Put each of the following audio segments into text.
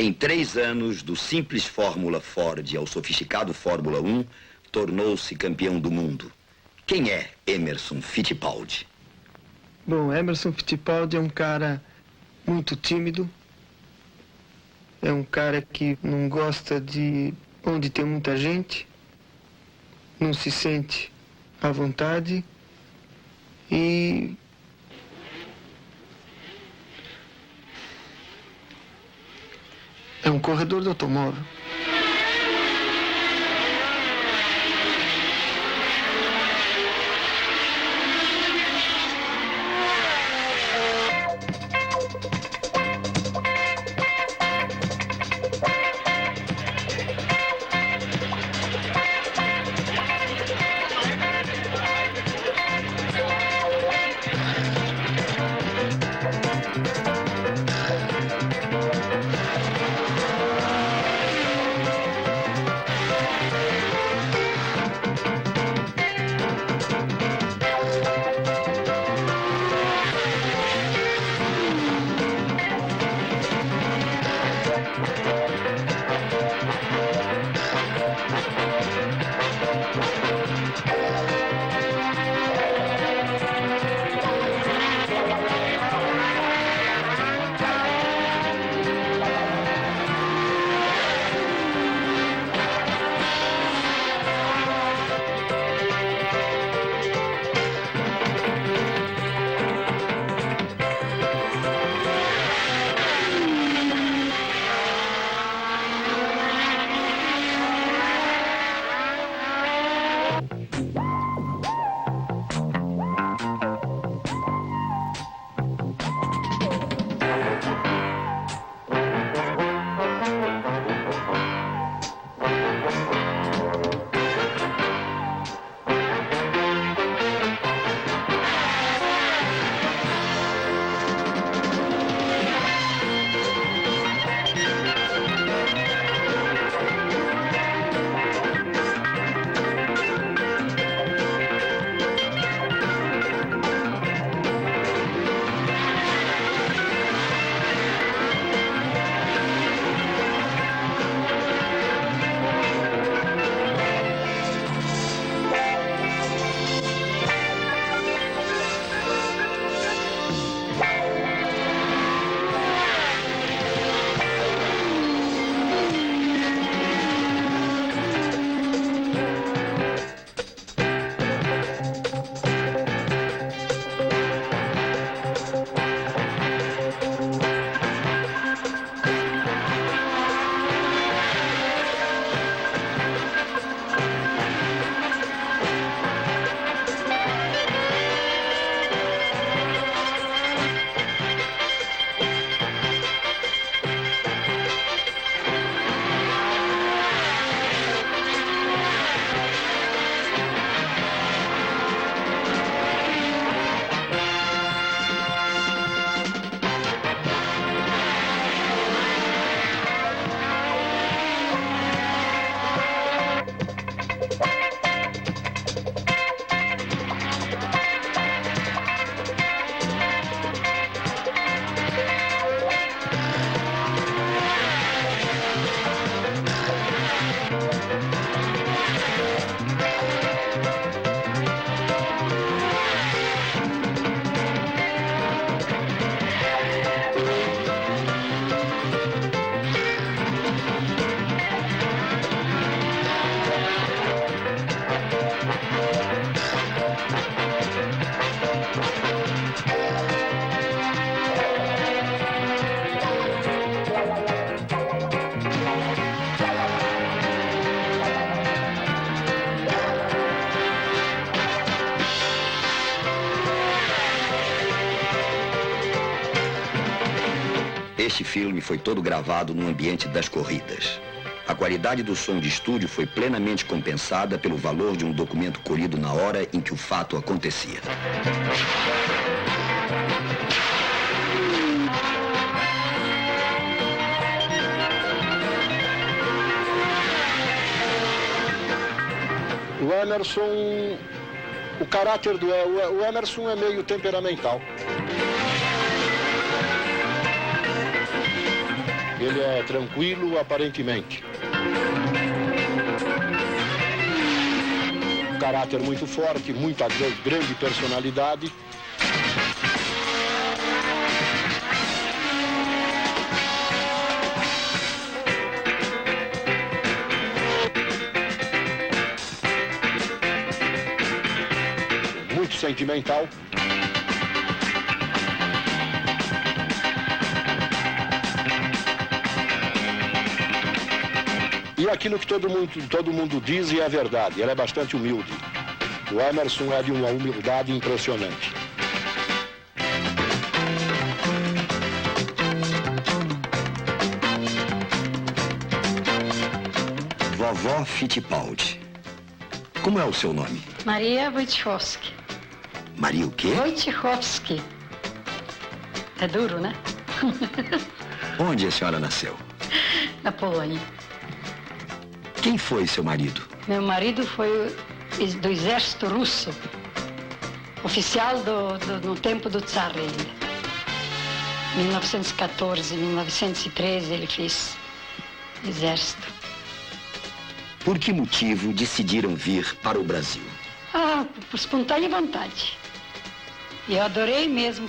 Em 3 anos, do simples Fórmula Ford ao sofisticado Fórmula 1, tornou-se campeão do mundo. Quem é Emerson Fittipaldi? Bom, Emerson Fittipaldi é um cara muito tímido. É um cara que não gosta de onde tem muita gente. Não se sente à vontade. E é um corredor de automóvel. Este filme foi todo gravado no ambiente das corridas. A qualidade do som de estúdio foi plenamente compensada pelo valor de um documento colhido na hora em que o fato acontecia. O Emerson, o caráter do Emerson é meio temperamental. Ele é tranquilo, aparentemente. Caráter muito forte, muita grande personalidade. Muito sentimental. E aquilo que todo mundo diz e é verdade, ele é bastante humilde. O Emerson é de uma humildade impressionante. Vovó Fittipaldi. Como é o seu nome? Maria Wojciechowski. Maria o quê? Wojciechowski. É duro, né? Onde a senhora nasceu? Na Polônia. Quem foi seu marido? Meu marido foi do exército russo. Oficial no tempo do Tsar ainda. 1914, 1913 ele fez exército. Por que motivo decidiram vir para o Brasil? Por espontânea vontade. E eu adorei mesmo.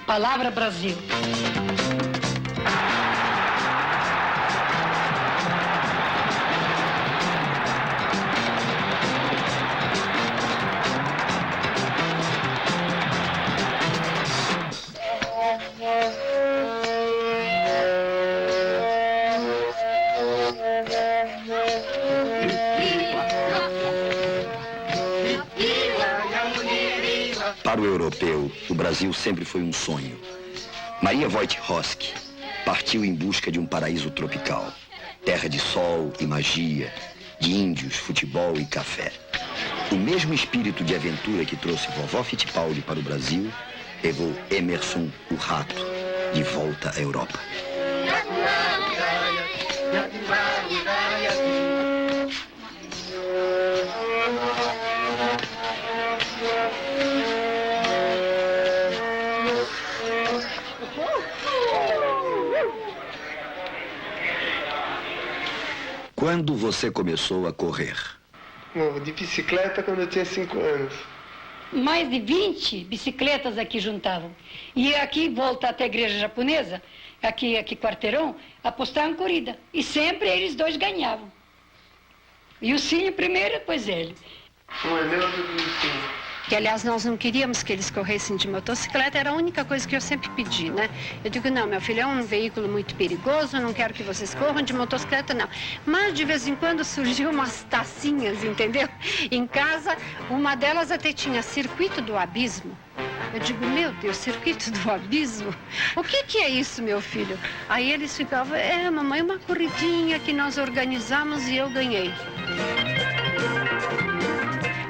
Palavra Brasil. Para o europeu, o Brasil sempre foi um sonho. Maria Wojciechowski partiu em busca de um paraíso tropical. Terra de sol e magia, de índios, futebol e café. O mesmo espírito de aventura que trouxe vovó Fittipaldi para o Brasil levou Emerson, o rato, de volta à Europa. Quando você começou a correr? Bom, de bicicleta quando eu tinha 5 anos. Mais de 20 bicicletas aqui juntavam. E aqui, volta até a igreja japonesa, aqui quarteirão, apostavam corrida. E sempre eles dois ganhavam. E o Cine primeiro, depois ele. Um é meu, outro é do Cine. Que, aliás, nós não queríamos que eles corressem de motocicleta, era a única coisa que eu sempre pedi, né? Eu digo, não, meu filho, é um veículo muito perigoso, não quero que vocês corram de motocicleta, não. Mas, de vez em quando, surgiu umas tacinhas, entendeu? Em casa, uma delas até tinha Circuito do Abismo. Eu digo, meu Deus, Circuito do Abismo? O que é isso, meu filho? Aí eles ficavam, mamãe, uma corridinha que nós organizamos e eu ganhei.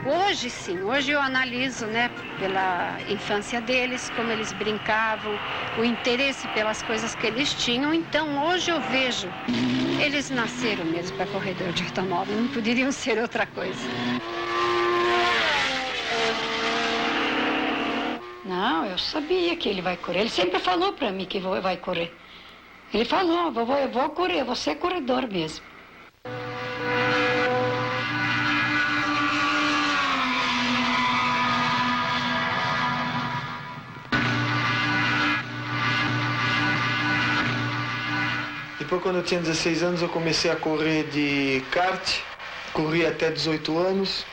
Hoje sim, hoje eu analiso, né, pela infância deles, como eles brincavam, o interesse pelas coisas que eles tinham. Então hoje eu vejo, eles nasceram mesmo para corredor de automóvel, não poderiam ser outra coisa. Não, eu sabia que ele vai correr. Ele sempre falou para mim que vai correr. Ele falou, vovô, eu vou correr, você é corredor mesmo. Depois, quando eu tinha 16 anos, eu comecei a correr de kart, corri até 18 anos.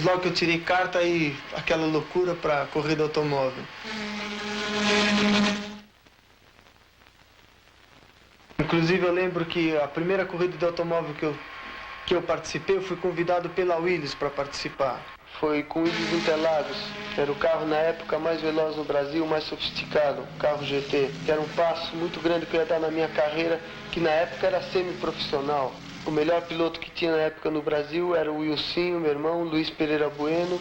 Logo que eu tirei carta, aí aquela loucura para corrida automóvel. Inclusive, eu lembro que a primeira corrida de automóvel que eu participei, eu fui convidado pela Willys para participar. Foi com o Willys Interlagos, que era o carro na época mais veloz no Brasil, mais sofisticado, o carro GT, que era um passo muito grande que eu ia dar na minha carreira, que na época era semi-profissional. O melhor piloto que tinha na época no Brasil era o Wilsinho, meu irmão, Luiz Pereira Bueno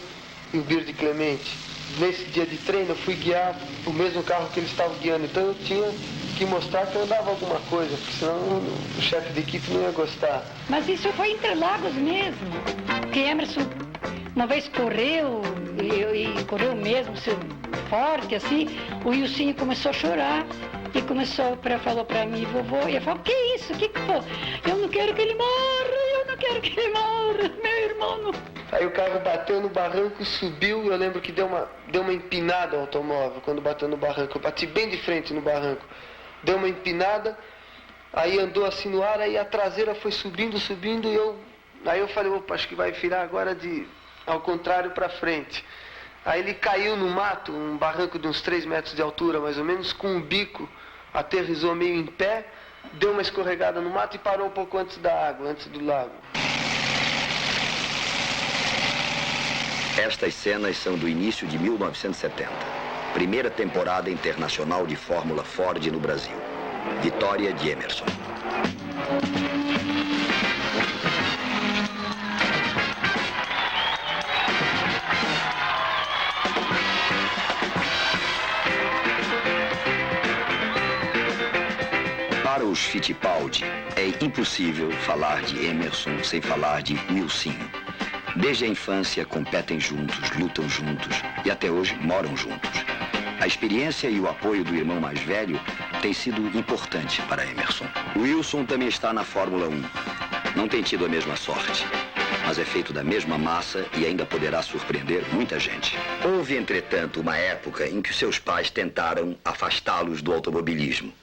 e o Bird Clemente. Nesse dia de treino eu fui guiar o mesmo carro que eles estavam guiando, então eu tinha que mostrar que eu dava alguma coisa, porque senão o chefe de equipe não ia gostar. Mas isso foi em Interlagos mesmo, que Emerson Uma vez correu, e correu mesmo, forte assim, o Wilsinho começou a chorar. E falou pra mim, vovô, e eu falei, que isso, que foi? Eu não quero que ele morra, meu irmão não. Aí o carro bateu no barranco, subiu, eu lembro que deu uma empinada ao automóvel, quando bateu no barranco, eu bati bem de frente no barranco, deu uma empinada, aí andou assim no ar, aí a traseira foi subindo, e aí eu falei, opa, acho que vai virar agora ao contrário pra frente. Aí ele caiu no mato, um barranco de uns 3 metros de altura, mais ou menos, com um bico, aterrissou meio em pé, deu uma escorregada no mato e parou um pouco antes da água, antes do lago. Estas cenas são do início de 1970. Primeira temporada internacional de Fórmula Ford no Brasil. Vitória de Emerson. Para os Fittipaldi, é impossível falar de Emerson sem falar de Wilsinho. Desde a infância competem juntos, lutam juntos e até hoje moram juntos. A experiência e o apoio do irmão mais velho tem sido importante para Emerson. Wilson também está na Fórmula 1. Não tem tido a mesma sorte, mas é feito da mesma massa e ainda poderá surpreender muita gente. Houve, entretanto, uma época em que seus pais tentaram afastá-los do automobilismo.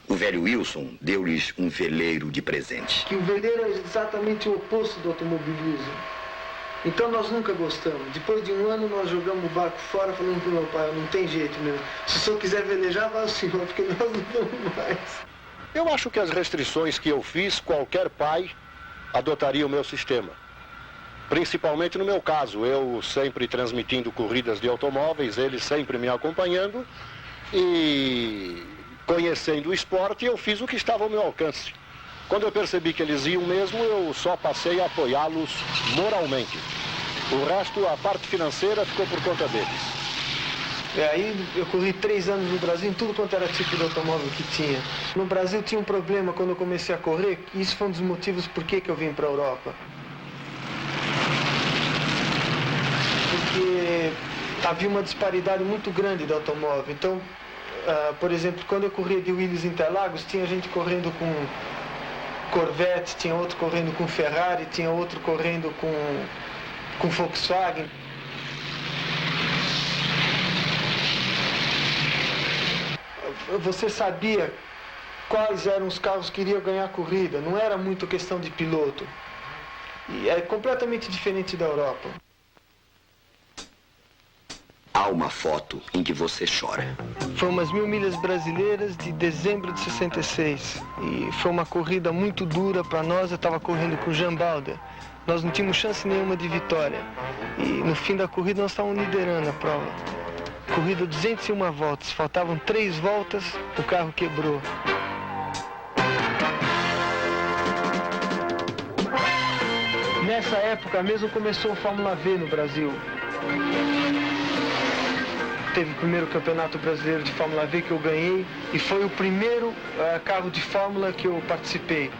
O velho Wilson deu-lhes um veleiro de presente. Que o veleiro é exatamente o oposto do automobilismo. Então nós nunca gostamos. Depois de um ano nós jogamos o barco fora, falando pro meu pai, não tem jeito mesmo. Se o senhor quiser velejar, vai o senhor, porque nós não vamos mais. Eu acho que as restrições que eu fiz, qualquer pai adotaria o meu sistema. Principalmente no meu caso, eu sempre transmitindo corridas de automóveis, eles sempre me acompanhando e conhecendo o esporte, eu fiz o que estava ao meu alcance. Quando eu percebi que eles iam mesmo, eu só passei a apoiá-los moralmente. O resto, a parte financeira, ficou por conta deles. E aí eu corri 3 anos no Brasil, em tudo quanto era tipo de automóvel que tinha. No Brasil tinha um problema quando eu comecei a correr, e isso foi um dos motivos por que eu vim para a Europa. Porque havia uma disparidade muito grande de automóvel. Então, por exemplo, quando eu corria de Willys Interlagos, tinha gente correndo com Corvette, tinha outro correndo com Ferrari, tinha outro correndo com Volkswagen. Você sabia quais eram os carros que iriam ganhar a corrida, não era muito questão de piloto. E é completamente diferente da Europa. Há uma foto em que você chora. Foi umas 1000 milhas brasileiras de dezembro de 66. E foi uma corrida muito dura para nós. Eu estava correndo com o Jean Balder. Nós não tínhamos chance nenhuma de vitória. E no fim da corrida nós estávamos liderando a prova. Corrida 201 voltas. Faltavam 3 voltas, o carro quebrou. Nessa época mesmo começou a Fórmula V no Brasil. Teve o primeiro campeonato brasileiro de Fórmula V que eu ganhei e foi o primeiro carro de Fórmula que eu participei.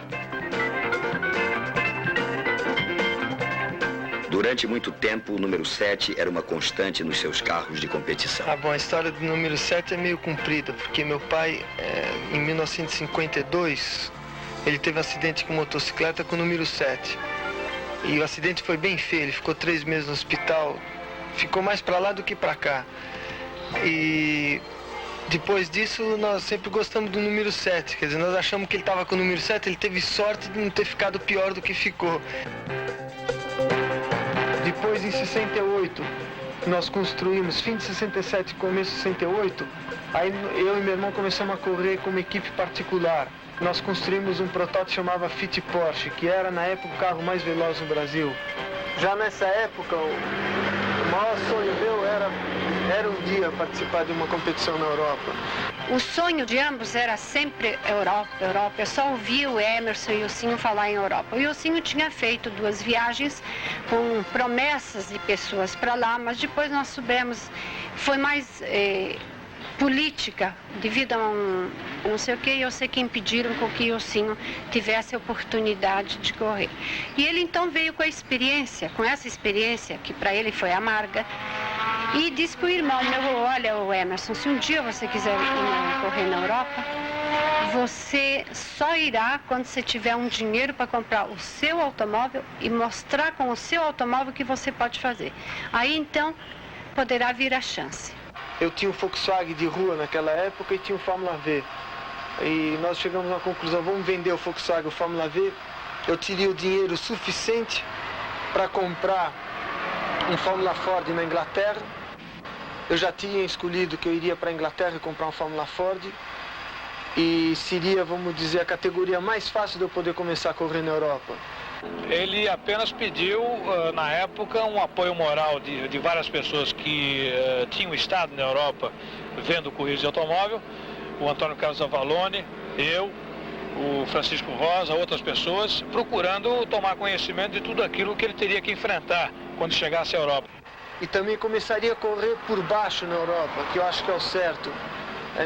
Durante muito tempo, o número 7 era uma constante nos seus carros de competição. Bom, a história do número 7 é meio comprida, porque meu pai, em 1952, ele teve um acidente com motocicleta com o número 7. E o acidente foi bem feio, ele ficou 3 meses no hospital, ficou mais para lá do que para cá. E depois disso nós sempre gostamos do número 7, quer dizer, nós achamos que ele estava com o número 7, ele teve sorte de não ter ficado pior do que ficou. Depois em 68, nós construímos, fim de 67, começo de 68, aí eu e meu irmão começamos a correr com uma equipe particular. Nós construímos um protótipo que chamava Fit Porsche, que era na época o carro mais veloz no Brasil. Já nessa época, o maior sonho meu era um dia participar de uma competição na Europa. O sonho de ambos era sempre Europa. Eu só ouvia o Emerson e o Wilsinho falar em Europa. O Wilsinho tinha feito 2 viagens com promessas de pessoas para lá, mas depois nós soubemos, foi mais política, devido a não sei o que, eu sei que impediram com que o Ilcinho tivesse a oportunidade de correr. E ele então veio com essa experiência, que para ele foi amarga, e disse para o irmão meu: olha, o Emerson, se um dia você quiser correr na Europa, você só irá quando você tiver um dinheiro para comprar o seu automóvel e mostrar com o seu automóvel o que você pode fazer. Aí então poderá vir a chance. Eu tinha um Volkswagen de rua naquela época e tinha um Fórmula V. E nós chegamos à conclusão: vamos vender o Volkswagen, o Fórmula V. Eu teria o dinheiro suficiente para comprar um Fórmula Ford na Inglaterra. Eu já tinha escolhido que eu iria para a Inglaterra comprar um Fórmula Ford. E seria, vamos dizer, a categoria mais fácil de eu poder começar a correr na Europa. Ele apenas pediu, na época, um apoio moral de várias pessoas que tinham estado na Europa vendo corridas de automóvel. O Antônio Carlos Avalone, eu, o Francisco Rosa, outras pessoas, procurando tomar conhecimento de tudo aquilo que ele teria que enfrentar quando chegasse à Europa. E também começaria a correr por baixo na Europa, que eu acho que é o certo.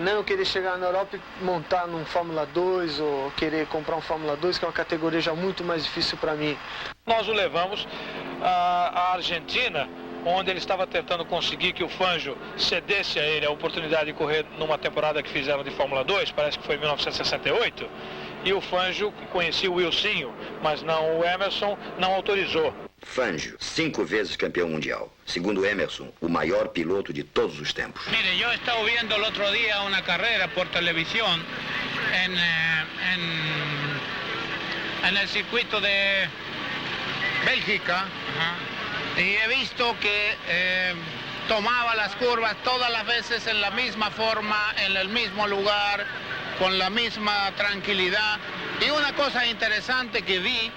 Não eu querer chegar na Europa e montar num Fórmula 2 ou querer comprar um Fórmula 2, que é uma categoria já muito mais difícil para mim. Nós o levamos à Argentina, onde ele estava tentando conseguir que o Fangio cedesse a ele a oportunidade de correr numa temporada que fizeram de Fórmula 2, parece que foi em 1968, e o Fangio conhecia o Ilcinho, mas não o Emerson, não autorizou. Fangio, 5 vezes campeão mundial. Segundo Emerson, o maior piloto de todos os tempos. Mire, yo he estado viendo el otro día una carrera por televisión en el circuito de Bélgica, y he visto que tomaba las curvas todas las veces en la misma forma, en el mismo lugar, con la misma tranquilidad. Y una cosa interesante que vi,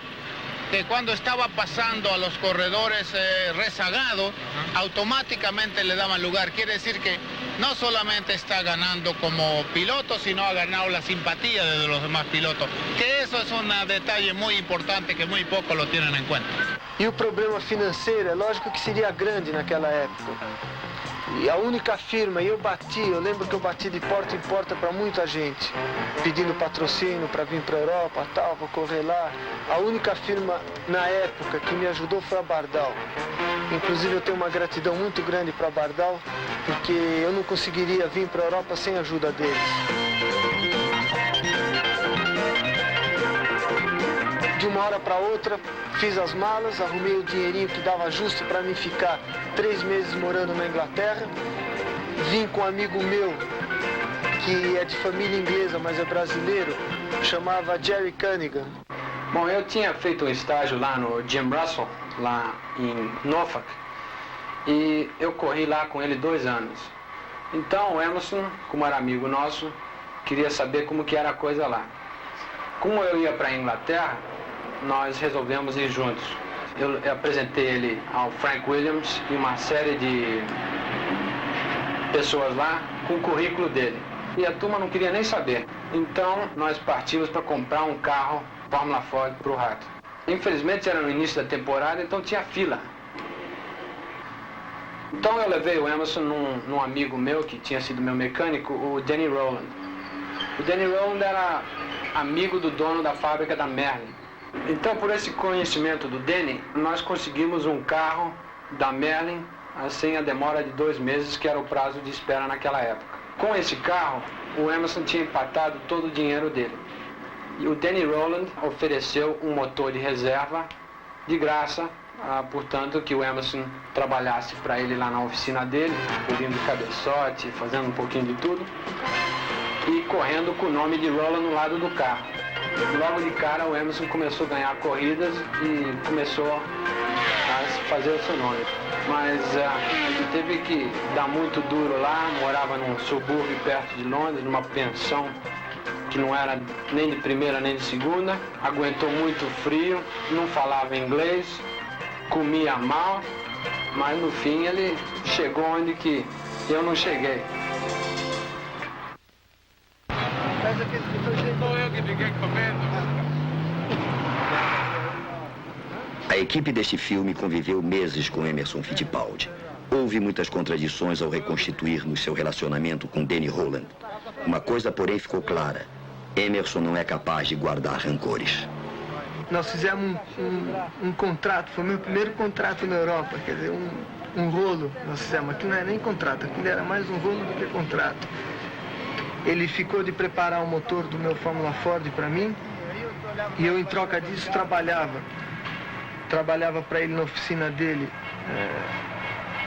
que cuando estaba pasando a los corredores rezagados, automáticamente le daban lugar. Quiere decir que no solamente está ganando como piloto, sino ha ganado la simpatía de los demás pilotos. Que eso es un detalle muy importante que muy pocos lo tienen en cuenta. E o problema financeiro, é lógico que seria grande naquela época. E a única firma, eu lembro que eu bati de porta em porta para muita gente, pedindo patrocínio para vir para a Europa, tal, vou correr lá. A única firma na época que me ajudou foi a Bardal. Inclusive eu tenho uma gratidão muito grande para a Bardal, porque eu não conseguiria vir para a Europa sem a ajuda deles. De uma hora para outra, fiz as malas, arrumei o dinheirinho que dava justo para mim ficar 3 meses morando na Inglaterra. Vim com um amigo meu, que é de família inglesa, mas é brasileiro, chamava Jerry Cunningham. Bom, eu tinha feito um estágio lá no Jim Russell, lá em Norfolk, e eu corri lá com ele 2 anos. Então o Emerson, como era amigo nosso, queria saber como que era a coisa lá. Como eu ia para a Inglaterra, nós resolvemos ir juntos. Eu apresentei ele ao Frank Williams e uma série de pessoas lá com o currículo dele. E a turma não queria nem saber. Então nós partimos para comprar um carro Fórmula Ford para o Rato. Infelizmente era no início da temporada, então tinha fila. Então eu levei o Emerson num amigo meu que tinha sido meu mecânico, o Danny Rowland. O Danny Rowland era amigo do dono da fábrica da Merlin. Então, por esse conhecimento do Danny, nós conseguimos um carro da Merlin, sem a demora de 2 meses, que era o prazo de espera naquela época. Com esse carro, o Emerson tinha empatado todo o dinheiro dele. E o Danny Rowland ofereceu um motor de reserva de graça, portanto, que o Emerson trabalhasse para ele lá na oficina dele, pulindo cabeçote, fazendo um pouquinho de tudo, e correndo com o nome de Rowland no lado do carro. Logo de cara o Emerson começou a ganhar corridas e começou a fazer o seu nome. Mas teve que dar muito duro lá, morava num subúrbio perto de Londres, numa pensão que não era nem de primeira nem de segunda, aguentou muito frio, não falava inglês, comia mal, mas no fim ele chegou onde que eu não cheguei. A equipe deste filme conviveu meses com Emerson Fittipaldi. Houve muitas contradições ao reconstituirmos seu relacionamento com Danny Rowland. Uma coisa, porém, ficou clara. Emerson não é capaz de guardar rancores. Nós fizemos um contrato, foi o meu primeiro contrato na Europa, quer dizer, um rolo nós fizemos. Aquilo não é nem contrato, aquilo era mais um rolo do que contrato. Ele ficou de preparar o motor do meu Fórmula Ford para mim e eu, em troca disso, trabalhava para ele na oficina dele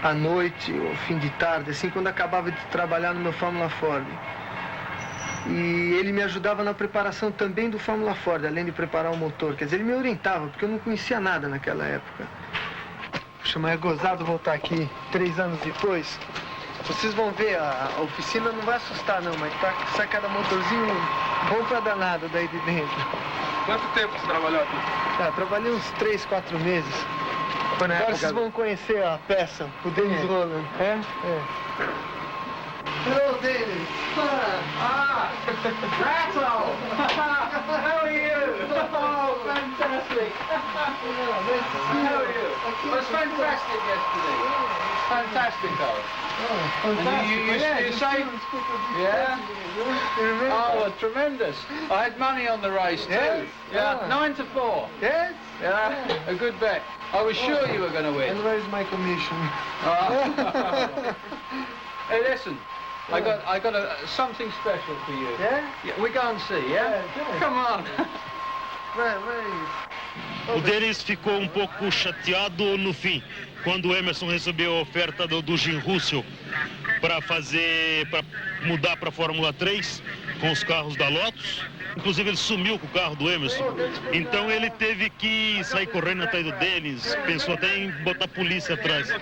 à noite ou fim de tarde, assim, quando acabava de trabalhar no meu Fórmula Ford. E ele me ajudava na preparação também do Fórmula Ford, além de preparar o motor. Quer dizer, ele me orientava, porque eu não conhecia nada naquela época. Puxa, mas é gozado voltar aqui 3 anos depois. Vocês vão ver, a oficina não vai assustar não, mas sai cada motorzinho bom pra danado daí de dentro. Quanto tempo você trabalhou aqui? Trabalhei uns 3, 4 meses. Agora vocês vão conhecer a peça, o Dennis Rowland. É? Hello, Dennis. Rattle! How are you? Oh, fantastic! How are you? It was fantastic yesterday. Fantastic, though. You say, yeah? Oh, tremendous. I had money on the race, too. Yes? Yeah, 9 to 4. Yes? Yeah, a good bet. I was sure you were going to win. And where's my commission? Hey, listen. I got something special for you. Yeah? We go and see, yeah? Come on. O Dennis ficou um pouco chateado no fim, quando o Emerson recebeu a oferta do Jim Russell para mudar para a Fórmula 3 com os carros da Lotus. Inclusive ele sumiu com o carro do Emerson. Então ele teve que sair correndo atrás do Dennis, pensou até em botar a polícia atrás.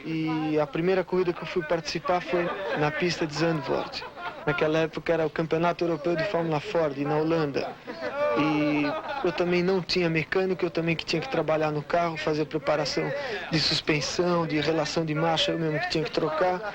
E a primeira corrida que eu fui participar foi na pista de Zandvoort. Naquela época era o Campeonato Europeu de Fórmula Ford, na Holanda. E eu também não tinha mecânico, eu também que tinha que trabalhar no carro, fazer preparação de suspensão, de relação de marcha, eu mesmo que tinha que trocar.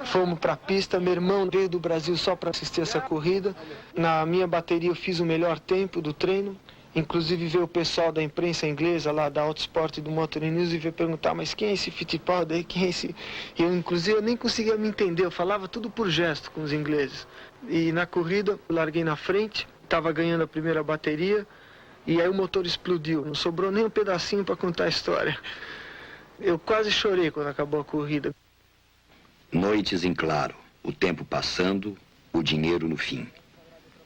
Fomos para a pista, meu irmão veio do Brasil só para assistir essa corrida. Na minha bateria eu fiz o melhor tempo do treino. Inclusive veio o pessoal da imprensa inglesa lá da Autosport e do Motor News e veio perguntar, mas quem é esse Fittipaldi aí, quem é esse... Eu nem conseguia me entender, eu falava tudo por gesto com os ingleses. E na corrida eu larguei na frente, estava ganhando a primeira bateria e aí o motor explodiu, não sobrou nem um pedacinho para contar a história. Eu quase chorei quando acabou a corrida. Noites em claro, o tempo passando, o dinheiro no fim.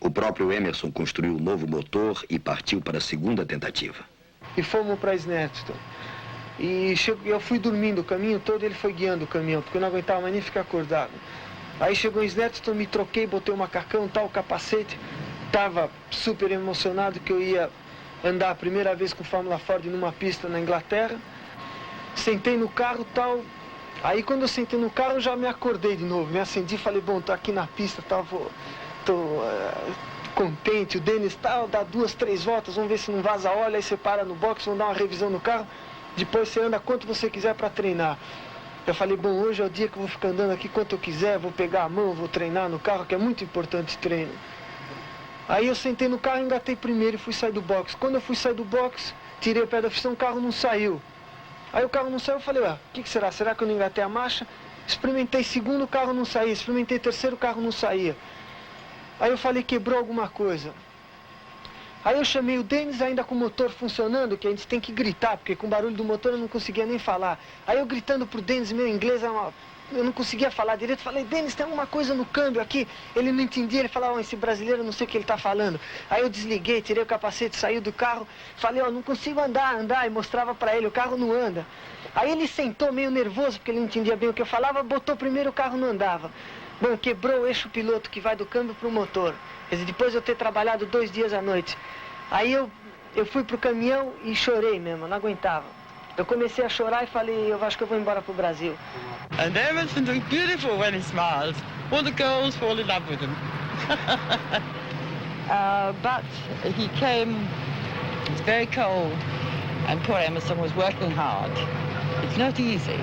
O próprio Emerson construiu um novo motor e partiu para a segunda tentativa. E fomos para Snetterton. E eu fui dormindo o caminho todo, ele foi guiando o caminhão, porque eu não aguentava mais nem ficar acordado. Aí chegou em Snetterton, me troquei, botei o macacão, o capacete. Estava super emocionado que eu ia andar a primeira vez com Fórmula Ford numa pista na Inglaterra. Sentei no carro, tal. Aí quando eu sentei no carro, eu já me acordei de novo. Me acendi e falei, bom, tô aqui na pista, tô contente, o Dennis dá 2, 3 voltas, vamos ver se não vaza óleo, aí você para no box, vamos dar uma revisão no carro, depois você anda quanto você quiser para treinar. Eu falei, bom, hoje é o dia que eu vou ficar andando aqui quanto eu quiser, vou pegar a mão, vou treinar no carro, que é muito importante o treino. Aí eu sentei no carro, engatei primeiro e fui sair do box. Quando eu fui sair do box, tirei o pé da frição, o carro não saiu. Aí o carro não saiu, eu falei, o que será? Será que eu não engatei a marcha? Experimentei segundo, o carro não saía, experimentei terceiro, o carro não saía. Aí eu falei, quebrou alguma coisa. Aí eu chamei o Dennis ainda com o motor funcionando, que a gente tem que gritar, porque com o barulho do motor eu não conseguia nem falar. Aí eu gritando pro Dennis, meu inglês eu não conseguia falar direito, falei, Dennis, tem alguma coisa no câmbio aqui. Ele não entendia, ele falava, esse brasileiro, não sei o que ele tá falando. Aí eu desliguei, tirei o capacete, saí do carro, falei, não consigo andar, e mostrava pra ele, o carro não anda. Aí ele sentou meio nervoso, porque ele não entendia bem o que eu falava, botou primeiro, o carro não andava. Bom, quebrou o eixo piloto que vai do câmbio pro motor. Quer dizer, depois de eu ter trabalhado 2 dias à noite. Aí eu fui pro caminhão e chorei mesmo, não aguentava. Eu comecei a chorar e falei, eu acho que eu vou embora pro Brasil. And Emerson was beautiful when he smiled. All the girls fall in love with him. But he came, it's very cold, and poor Emerson was working hard. It's not easy.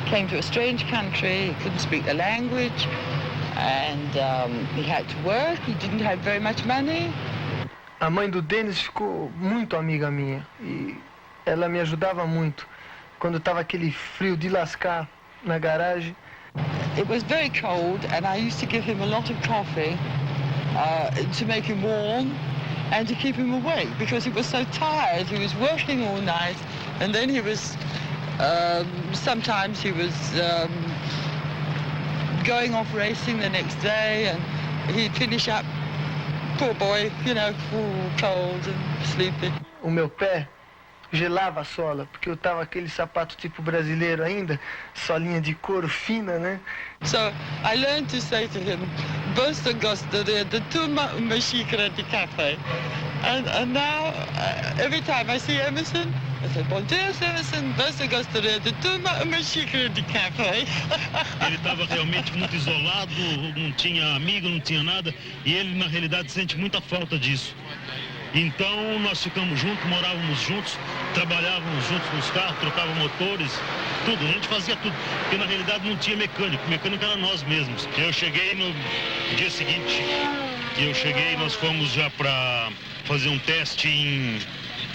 Came to a strange country, he couldn't speak the language, and he had to work, he didn't have very much money. A mãe do Dennis ficou muito amiga minha e ela me ajudava muito. quando estava aquele frio de lascar na garagem. It was very cold, and I used to give him a lot of coffee to make him warm and to keep him awake, because he was so tired. He was working all night, and then he was, sometimes he was going off racing the next day, and he'd finish up, poor boy, you know, cold and sleepy. O meu pé gelava a sola, porque eu tava aquele sapato tipo brasileiro ainda, solinha de couro fina, né? So I learned to say to him, "Você gostaria de tomar uma xícara de café?" And now, every time I see Emerson, I say, "Bom dia, Emerson, você gostaria de tomar uma xícara de café?" Ele estava realmente muito isolado, não tinha amigo, não tinha nada, e ele, na realidade, sente muita falta disso. Então, nós ficamos juntos, morávamos juntos, trabalhávamos juntos nos carros, trocávamos motores, tudo, a gente fazia tudo, porque na realidade não tinha mecânico, o mecânico era nós mesmos. Eu cheguei no dia seguinte, nós fomos já para fazer um teste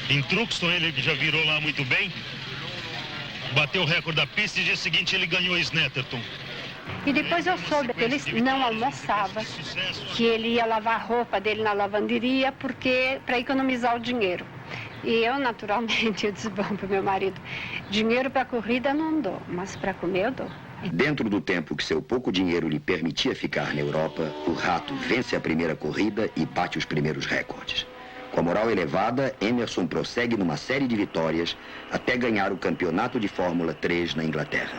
em Truxton, ele que já virou lá muito bem, bateu o recorde da pista e no dia seguinte ele ganhou Snetterton. E depois eu soube que ele não almoçava, que ele ia lavar a roupa dele na lavanderia para economizar o dinheiro. E eu, naturalmente, eu disse, bom, para o meu marido, dinheiro para corrida não dou, mas para comer eu dou. Dentro do tempo que seu pouco dinheiro lhe permitia ficar na Europa, o Rato vence a primeira corrida e bate os primeiros recordes. Com a moral elevada, Emerson prossegue numa série de vitórias até ganhar o campeonato de Fórmula 3 na Inglaterra.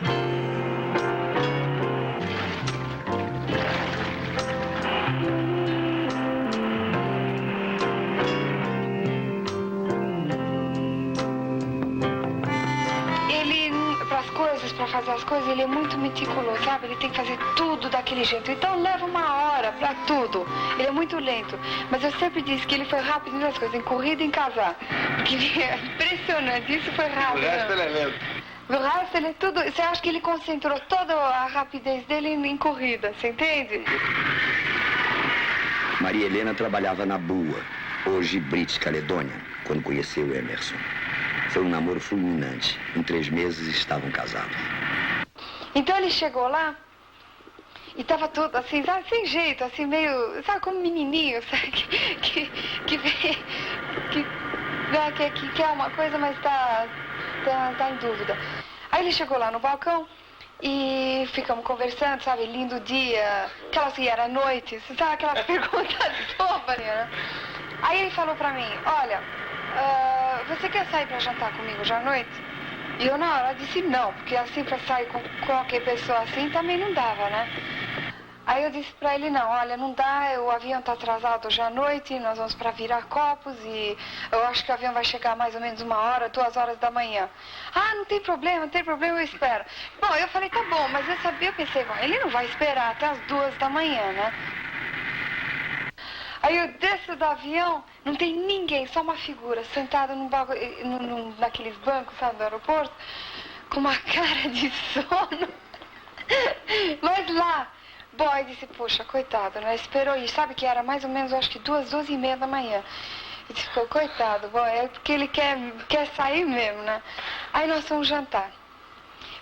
Para fazer as coisas, ele é muito meticuloso, sabe? Ele tem que fazer tudo daquele jeito. Então leva uma hora para tudo. Ele é muito lento. Mas eu sempre disse que ele foi rápido nas coisas, em corrida e em casar. Porque é impressionante, isso foi rápido. O resto ele é lento. O resto ele é tudo. Você acha que ele concentrou toda a rapidez dele em corrida, você entende? Maria Helena trabalhava na BUA, hoje British Caledônia, quando conheceu Emerson. Foi um namoro fulminante. Em 3 meses estavam casados. Então ele chegou lá e tava tudo assim, sabe, sem jeito, assim, meio, sabe, como menininho, sabe, que quer uma coisa, mas tá em dúvida. Aí ele chegou lá no balcão e ficamos conversando, sabe, lindo dia, que era noite, sabe, aquela pergunta boba, né? Aí ele falou pra mim, olha, você quer sair pra jantar comigo já à noite? E eu na hora disse não, porque assim pra sair com qualquer pessoa assim também não dava, né? Aí eu disse pra ele, não, olha, não dá, o avião tá atrasado hoje à noite, nós vamos pra Viracopos e eu acho que o avião vai chegar mais ou menos 1 hora, 2 horas da manhã. Ah, não tem problema, eu espero. Bom, eu falei, tá bom, mas eu pensei, bom, ele não vai esperar até as 2 da manhã, né? Aí eu desço do avião, não tem ninguém, só uma figura sentada naqueles bancos, sabe, do aeroporto, com uma cara de sono. Mas lá, boy, disse, puxa, coitado, né? Esperou ir, sabe que era mais ou menos, acho que 2h30 da manhã. E disse, coitado, boy, é porque ele quer sair mesmo, né? Aí nós fomos jantar.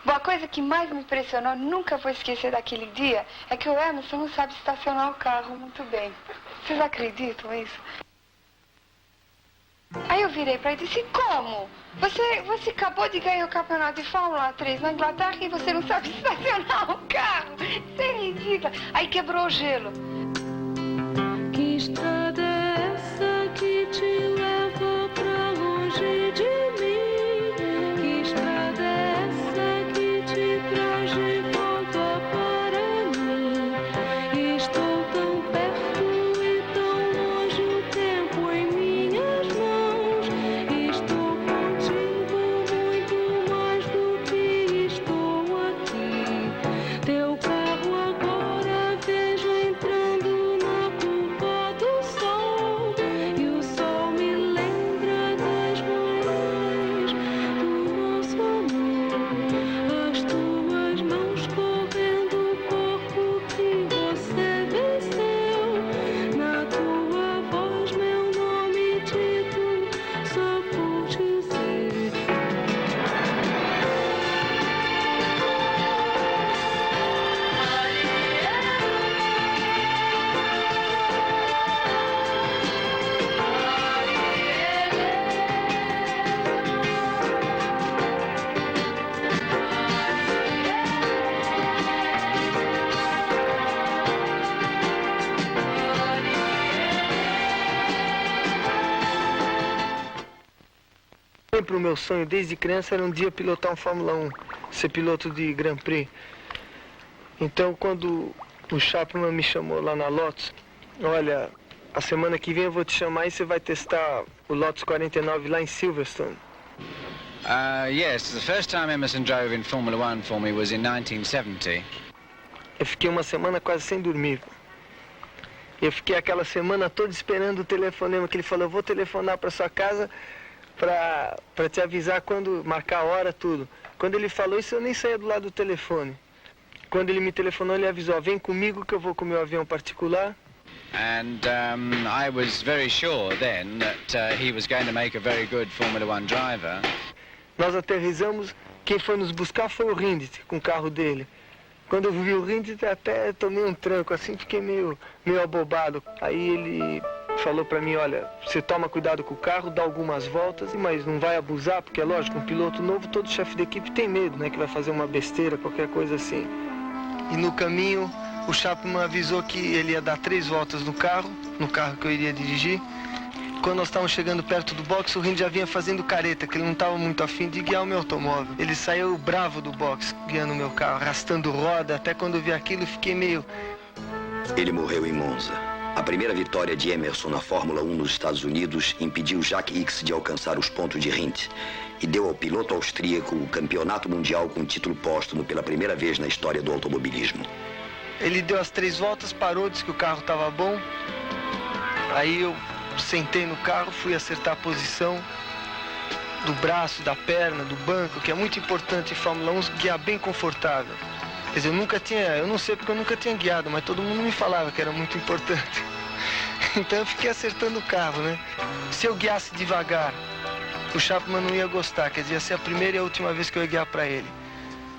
Bom, a coisa que mais me impressionou, nunca vou esquecer daquele dia, é que o Emerson não sabe estacionar o carro muito bem. Vocês acreditam nisso? Aí eu virei pra ele e disse, como? Você acabou de ganhar o campeonato de Fórmula 3 na Inglaterra e você não sabe estacionar o carro? Isso é ridículo. Aí quebrou o gelo. Que estrada é essa que te leva pra longe de mim? Que estrada é essa que te traz de volta para mim? Estou tão perto e tão longe, o tempo em minhas mãos. Estou contigo muito mais do que estou aqui. Teu carro agora vejo entrando. Sempre o meu sonho, desde criança, era um dia pilotar um Fórmula 1, ser piloto de Grand Prix. Então, quando o Chapman me chamou lá na Lotus, olha, a semana que vem eu vou te chamar e você vai testar o Lotus 49 lá em Silverstone. Yes, the first time Emerson drove in Formula 1 for me was in 1970. Eu fiquei uma semana quase sem dormir. Eu fiquei aquela semana toda esperando o telefonema, que ele falou, eu vou telefonar para sua casa para te avisar quando marcar a hora, tudo. Quando ele falou isso, eu nem saía do lado do telefone. Quando ele me telefonou, ele avisou, vem comigo que eu vou com o meu avião particular. And I was very sure then that he was going to make a very good Formula 1 driver. Nós aterrissamos, quem foi nos buscar foi o Rindt, com o carro dele. Quando eu vi o Rindt, até tomei um tranco, assim, fiquei meio abobado. Aí ele falou pra mim, olha, você toma cuidado com o carro, dá algumas voltas, mas não vai abusar, porque é lógico, um piloto novo, todo chefe de equipe tem medo, né, que vai fazer uma besteira, qualquer coisa assim. E no caminho, o Chapman avisou que ele ia dar 3 voltas no carro que eu iria dirigir. Quando nós estávamos chegando perto do box, o Rindt já vinha fazendo careta, que ele não estava muito afim de guiar o meu automóvel. Ele saiu bravo do box, guiando o meu carro, arrastando roda. Até quando eu vi aquilo, fiquei meio... Ele morreu em Monza. A primeira vitória de Emerson na Fórmula 1 nos Estados Unidos impediu Jack Ickx de alcançar os pontos de Rindt e deu ao piloto austríaco o campeonato mundial com título póstumo pela primeira vez na história do automobilismo. Ele deu as 3 voltas, parou, disse que o carro estava bom. Aí eu sentei no carro, fui acertar a posição do braço, da perna, do banco, que é muito importante em Fórmula 1, guiar bem confortável. Quer dizer, eu não sei porque eu nunca tinha guiado, mas todo mundo me falava que era muito importante. Então eu fiquei acertando o carro, né? Se eu guiasse devagar, o Chapman não ia gostar, quer dizer, ia ser a primeira e a última vez que eu ia guiar para ele.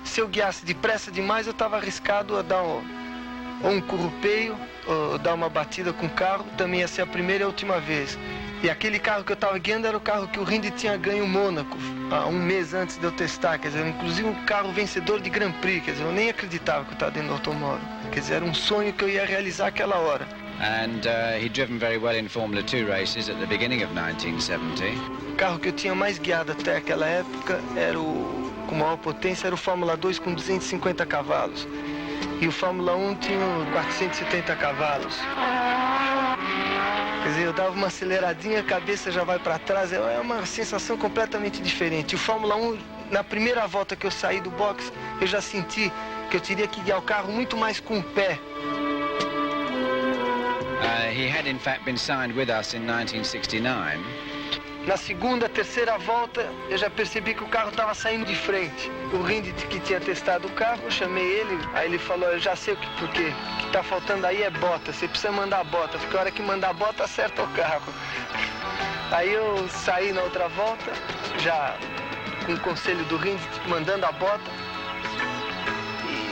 Se eu guiasse depressa demais, eu estava arriscado a dar um currupeio, ou dar uma batida com o carro, também ia ser a primeira e a última vez. E aquele carro que eu estava guiando era o carro que o Rindt tinha ganho em Mônaco, há um mês antes de eu testar, quer dizer, inclusive um carro vencedor de Grand Prix, quer dizer, eu nem acreditava que eu estava dentro do automóvel. Quer dizer, era um sonho que eu ia realizar aquela hora. And he'd driven very well in Formula 2 races at the beginning of 1970. O carro que eu tinha mais guiado até aquela época era com maior potência, era o Fórmula 2 com 250 cavalos. E o Fórmula 1 tinha 470 cavalos. Quer dizer, eu dava uma aceleradinha, a cabeça já vai para trás, é uma sensação completamente diferente. O Fórmula 1, na primeira volta que eu saí do box, eu já senti que eu teria que guiar o carro muito mais com o pé. He had in fact been signed with us in 1969. Na segunda, terceira volta, eu já percebi que o carro estava saindo de frente. O Rindt, que tinha testado o carro, eu chamei ele, aí ele falou, eu já sei por quê. O que está faltando aí é bota, você precisa mandar a bota, porque a hora que mandar a bota, acerta o carro. Aí eu saí na outra volta, já com o conselho do Rindt, mandando a bota.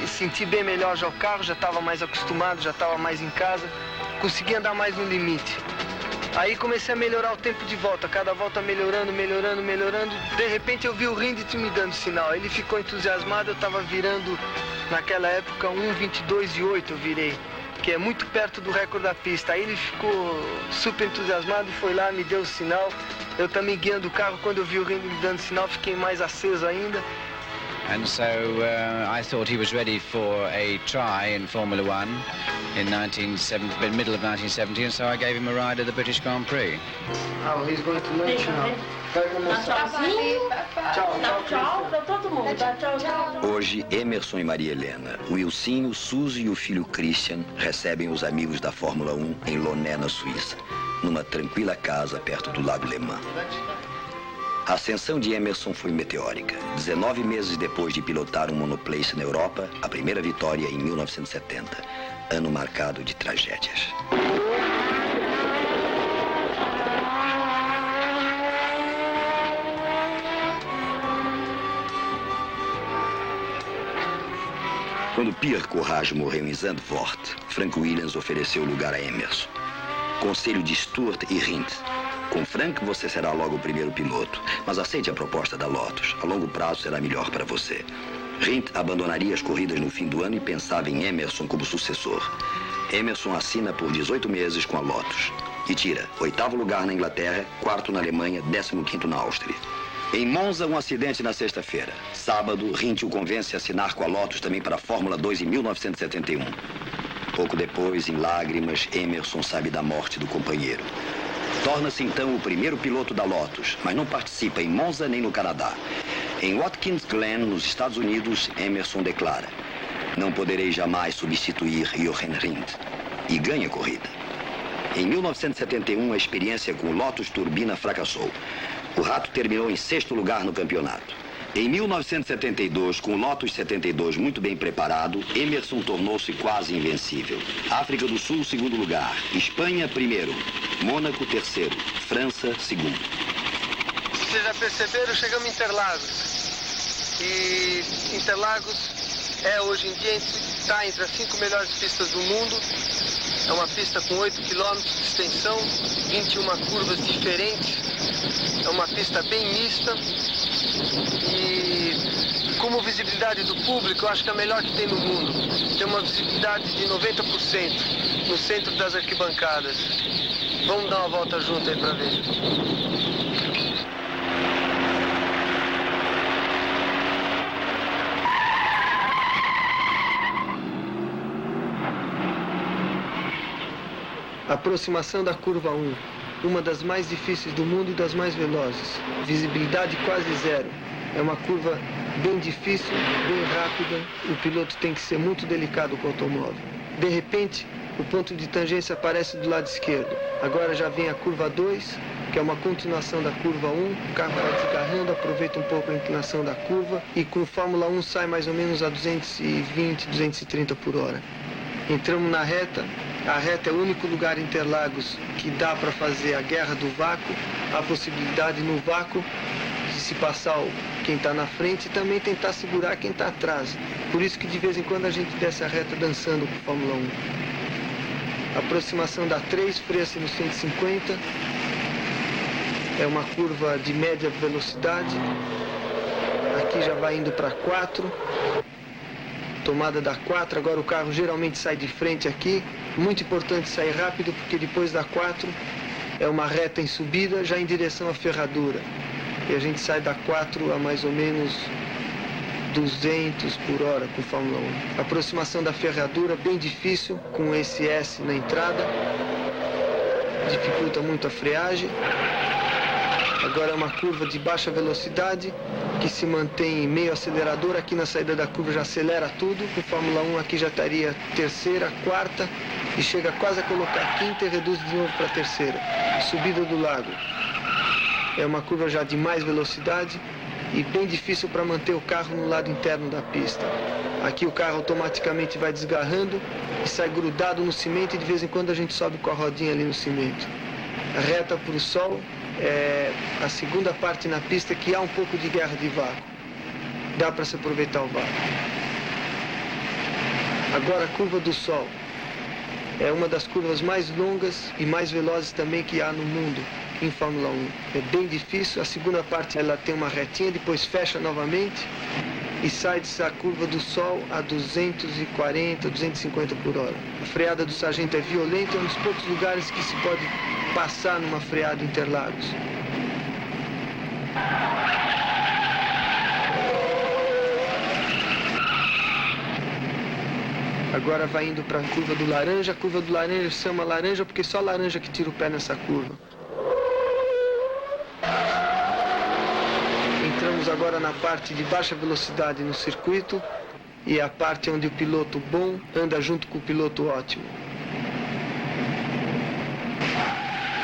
E senti bem melhor já o carro, já estava mais acostumado, já estava mais em casa. Consegui andar mais no limite. Aí comecei a melhorar o tempo de volta, cada volta melhorando. De repente eu vi o Rindt me dando sinal. Ele ficou entusiasmado, eu estava virando, naquela época, 1:22:8 eu virei, que é muito perto do recorde da pista. Aí ele ficou super entusiasmado e foi lá, me deu o sinal. Eu também guiando o carro, quando eu vi o Rindt me dando sinal, fiquei mais aceso ainda. And so I thought he was ready for a try in Formula 1 in middle of 1970, and so I gave him a ride at the British Grand Prix. Oh, he's going to lunch now. Tchau para todo mundo. Tchau. Hoje, Emerson e Maria Helena, Wilsinho, Suzy e o filho Christian recebem os amigos da Fórmula 1 em Launay, na Suíça, numa tranquila casa perto do Lago Le Mans. A ascensão de Emerson foi meteórica. 19 meses depois de pilotar um monoplace na Europa, a primeira vitória em 1970, ano marcado de tragédias. Quando Pierre Courage morreu em Zandvoort, Frank Williams ofereceu lugar a Emerson. Conselho de Stewart e Rindt. Com Frank, você será logo o primeiro piloto, mas aceite a proposta da Lotus. A longo prazo será melhor para você. Rindt abandonaria as corridas no fim do ano e pensava em Emerson como sucessor. Emerson assina por 18 meses com a Lotus e tira 8º lugar na Inglaterra, 4º na Alemanha, 15º na Áustria. Em Monza, um acidente na sexta-feira. Sábado, Rindt o convence a assinar com a Lotus também para a Fórmula 2 em 1971. Pouco depois, em lágrimas, Emerson sabe da morte do companheiro. Torna-se então o primeiro piloto da Lotus, mas não participa em Monza nem no Canadá. Em Watkins Glen, nos Estados Unidos, Emerson declara: "Não poderei jamais substituir Jochen Rindt." E ganha a corrida. Em 1971, a experiência com o Lotus Turbina fracassou. O Rato terminou em 6º lugar no campeonato. Em 1972, com o Lotus 72 muito bem preparado, Emerson tornou-se quase invencível. África do Sul, 2º lugar. Espanha, 1º. Mônaco, 3º. França, 2º. Vocês já perceberam, chegamos em Interlagos. E Interlagos hoje em dia, está entre as 5 melhores pistas do mundo. É uma pista com 8 quilômetros de extensão, 21 curvas diferentes. É uma pista bem mista. E como visibilidade do público, eu acho que é a melhor que tem no mundo. Tem uma visibilidade de 90% no centro das arquibancadas. Vamos dar uma volta junto aí para ver. Aproximação da curva 1, uma das mais difíceis do mundo e das mais velozes. Visibilidade quase zero. É uma curva bem difícil, bem rápida. O piloto tem que ser muito delicado com o automóvel. De repente, o ponto de tangência aparece do lado esquerdo. Agora já vem a curva 2, que é uma continuação da curva 1. O carro vai desgarrando, aproveita um pouco a inclinação da curva e com Fórmula 1 sai mais ou menos a 220, 230 por hora. Entramos na reta. A reta é o único lugar em Interlagos que dá para fazer a guerra do vácuo, a possibilidade no vácuo de se passar quem está na frente e também tentar segurar quem está atrás. Por isso que de vez em quando a gente desce a reta dançando com Fórmula 1. Aproximação da 3, freia-se no 150. É uma curva de média velocidade. Aqui já vai indo para 4. Tomada da 4, agora o carro geralmente sai de frente aqui. Muito importante sair rápido, porque depois da 4 é uma reta em subida, já em direção à ferradura. E a gente sai da 4 a mais ou menos 200 por hora com Fórmula 1. Aproximação da ferradura, bem difícil, com esse S na entrada. Dificulta muito a freagem. Agora é uma curva de baixa velocidade, que se mantém meio acelerador. Aqui na saída da curva já acelera tudo. Com Fórmula 1 aqui já estaria 3ª, 4ª e chega quase a colocar a 5ª e reduz de novo para a 3ª. Subida do lago. É uma curva já de mais velocidade e bem difícil para manter o carro no lado interno da pista. Aqui o carro automaticamente vai desgarrando e sai grudado no cimento e de vez em quando a gente sobe com a rodinha ali no cimento. A reta para o sol. É a segunda parte na pista que há um pouco de guerra de vácuo. Dá para se aproveitar o vácuo. Agora a curva do sol. É uma das curvas mais longas e mais velozes também que há no mundo em Fórmula 1. É bem difícil. A segunda parte ela tem uma retinha, depois fecha novamente e sai dessa curva do sol a 240, 250 por hora. A freada do sargento é violenta, é um dos poucos lugares que se pode passar numa freada em Interlagos. Agora vai indo para a curva do laranja. A curva do laranja se chama laranja porque só laranja que tira o pé nessa curva. Entramos agora na parte de baixa velocidade no circuito e é a parte onde o piloto bom anda junto com o piloto ótimo.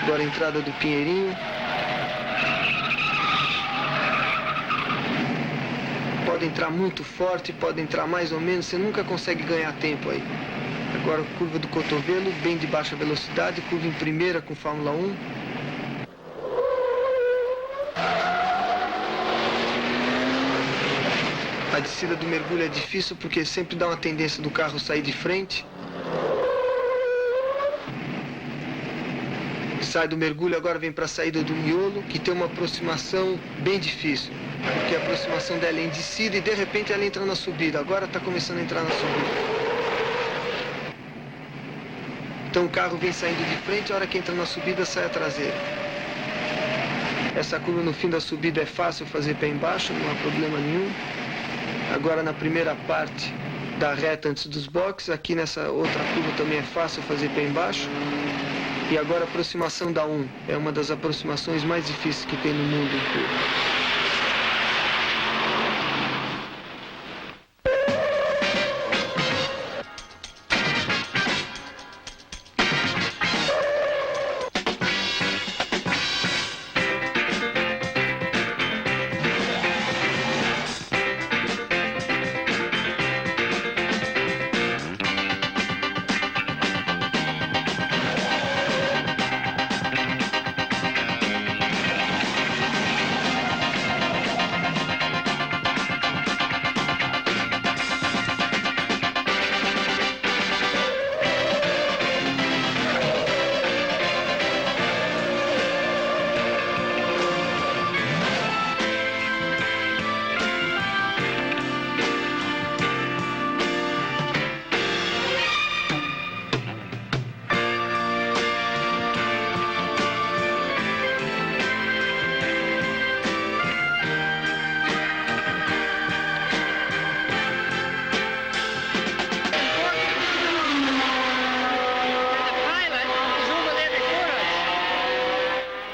Agora a entrada do Pinheirinho. Pode entrar muito forte, pode entrar mais ou menos, você nunca consegue ganhar tempo aí. Agora curva do cotovelo, bem de baixa velocidade, curva em primeira com Fórmula 1. A descida do mergulho é difícil porque sempre dá uma tendência do carro sair de frente. Sai do mergulho, agora vem para a saída do miolo, que tem uma aproximação bem difícil. Porque a aproximação dela é em descida e de repente ela entra na subida. Agora está começando a entrar na subida. Então o carro vem saindo de frente, a hora que entra na subida sai a traseira. Essa curva no fim da subida é fácil fazer pé embaixo, não há problema nenhum. Agora na primeira parte da reta antes dos boxes, aqui nessa outra curva também é fácil fazer pé embaixo. E agora a aproximação da 1, é uma das aproximações mais difíceis que tem no mundo em curva.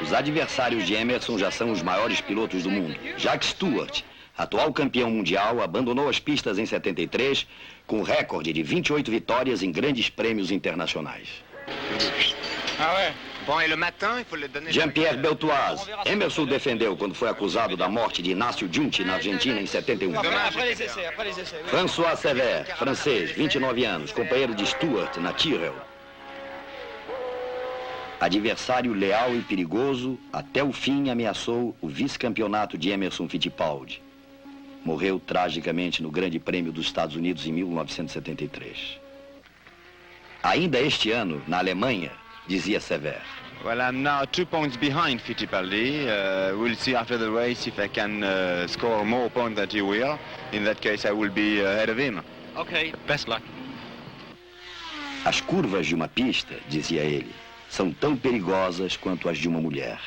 Os adversários de Emerson já são os maiores pilotos do mundo. Jacques Stewart, atual campeão mundial, abandonou as pistas em 73 com recorde de 28 vitórias em grandes prêmios internacionais. Jean-Pierre Beltoise. Emerson defendeu quando foi acusado da morte de Inácio Giunti na Argentina em 71. François Sever, francês, 29 anos, companheiro de Stewart na Tyrrell. Adversário leal e perigoso, até o fim ameaçou o vice-campeonato de Emerson Fittipaldi. Morreu tragicamente no Grande Prêmio dos Estados Unidos em 1973. Ainda este ano, na Alemanha, dizia Sever. Well, I'm now 2 points behind Fittipaldi. We'll see after the race if I can score more points than he will. In that case, I will be ahead of him. Okay, best luck. As curvas de uma pista, dizia ele, são tão perigosas quanto as de uma mulher.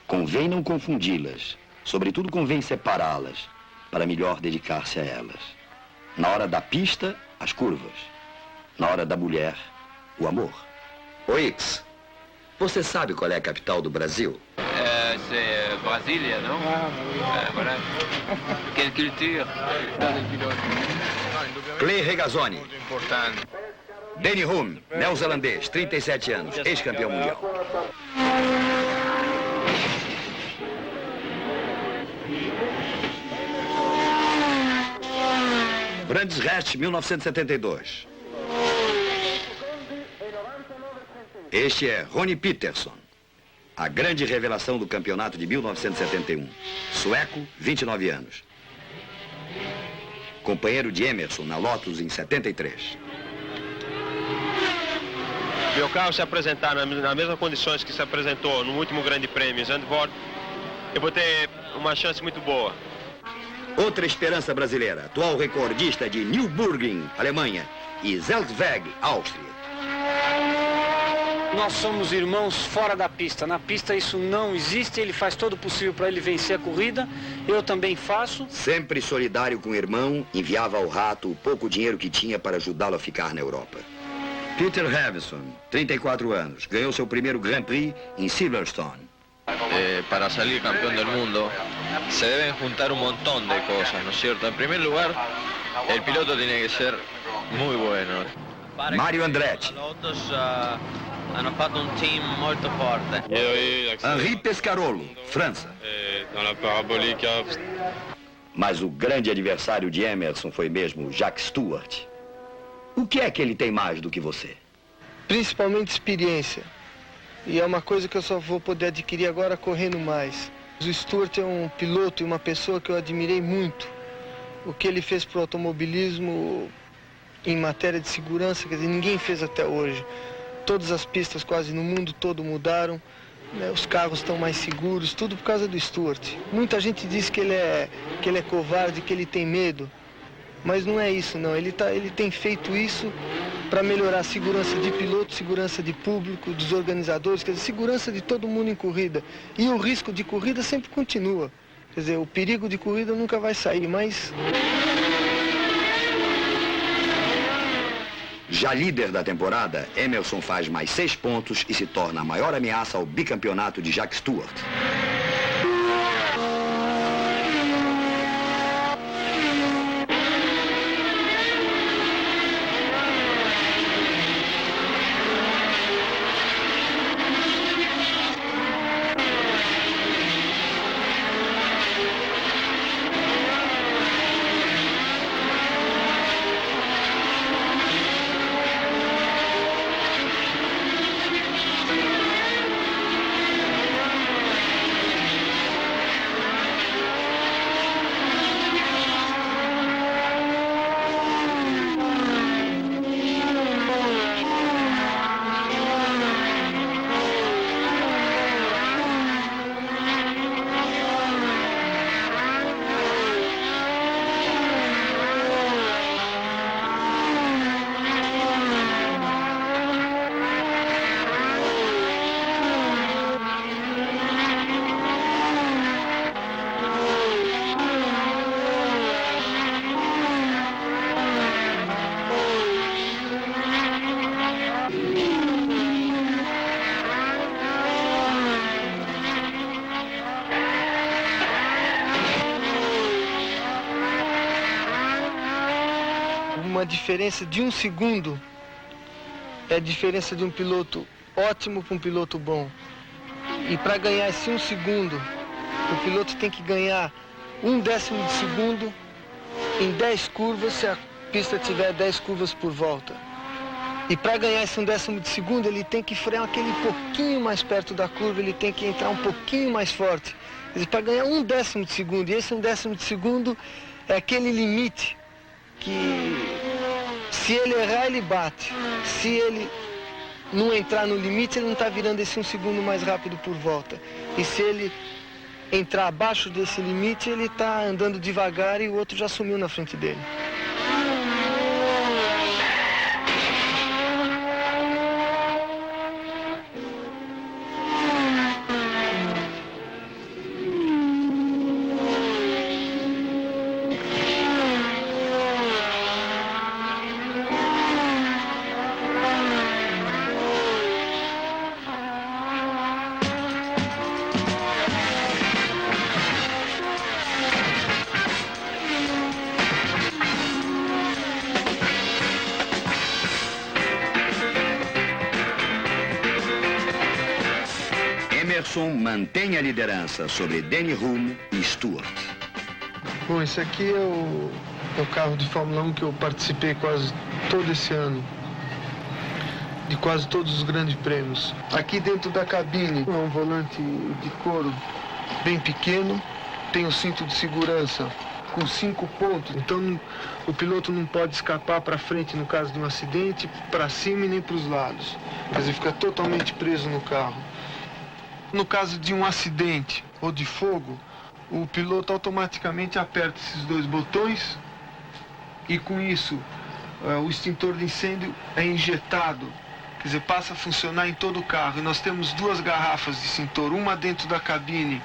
Convém não confundi-las, sobretudo convém separá-las, para melhor dedicar-se a elas. Na hora da pista, as curvas. Na hora da mulher, o amor. Oix, você sabe qual é a capital do Brasil? C'est Brasília, não? Voilà. Quelle culture? Clay Regazzoni. Danny Hulme, neozelandês, 37 anos, ex-campeão mundial. Brands Hatch, 1972. Este é Ronnie Peterson, a grande revelação do campeonato de 1971. Sueco, 29 anos. Companheiro de Emerson na Lotus em 73. Meu carro se apresentar nas mesmas condições que se apresentou no último Grande Prêmio em Zandvoort, eu vou ter uma chance muito boa. Outra esperança brasileira, atual recordista de Nürburgring, Alemanha, e Zelzweg, Áustria. Nós somos irmãos fora da pista. Na pista isso não existe, ele faz todo o possível para ele vencer a corrida, eu também faço. Sempre solidário com o irmão, enviava ao rato o pouco dinheiro que tinha para ajudá-lo a ficar na Europa. Peter Hevison, 34 anos, ganhou seu primeiro Grand Prix em Silverstone. Para salir campeón del mundo se deben juntar un montón de cosas, ¿no es cierto? En primer lugar, el piloto tiene que ser muy bueno. Mario Andretti. Hanno fatto un team molto forte. Henri Pescarolo, França. Mas o grande adversário de Emerson foi mesmo Jacques Stewart. O que é que ele tem mais do que você? Principalmente experiência. E é uma coisa que eu só vou poder adquirir agora correndo mais. O Stewart é um piloto e uma pessoa que eu admirei muito. O que ele fez para o automobilismo em matéria de segurança, quer dizer, ninguém fez até hoje. Todas as pistas quase no mundo todo mudaram, né? Os carros estão mais seguros, tudo por causa do Stewart. Muita gente diz que ele é covarde, que ele tem medo. Mas não é isso, não. Ele tem feito isso para melhorar a segurança de piloto, segurança de público, dos organizadores, quer dizer, segurança de todo mundo em corrida. E o risco de corrida sempre continua. Quer dizer, o perigo de corrida nunca vai sair, mas... Já líder da temporada, Emerson faz mais 6 pontos e se torna a maior ameaça ao bicampeonato de Jacques Stewart. Uma diferença de 1 segundo é a diferença de um piloto ótimo para um piloto bom. E para ganhar esse 1 segundo, o piloto tem que ganhar 1/10 de segundo em 10 curvas, se a pista tiver 10 curvas por volta. E para ganhar esse 1/10 de segundo, ele tem que frear aquele pouquinho mais perto da curva, ele tem que entrar um pouquinho mais forte. Quer dizer, para ganhar 1/10 de segundo, e esse 1/10 de segundo é aquele limite que, se ele errar, ele bate. Se ele não entrar no limite, ele não está virando esse 1 segundo mais rápido por volta. E se ele entrar abaixo desse limite, ele está andando devagar e o outro já sumiu na frente dele. Emerson mantém a liderança sobre Denny Hulme e Stewart. Bom, esse aqui é o carro de Fórmula 1 que eu participei quase todo esse ano, de quase todos os grandes prêmios. Aqui dentro da cabine é um volante de couro bem pequeno, tem o cinto de segurança com 5 pontos, então o piloto não pode escapar para frente no caso de um acidente, para cima e nem para os lados. Quer dizer, fica totalmente preso no carro. No caso de um acidente ou de fogo, o piloto automaticamente aperta esses 2 botões e com isso o extintor de incêndio é injetado, quer dizer, passa a funcionar em todo o carro. E nós temos 2 garrafas de extintor, uma dentro da cabine,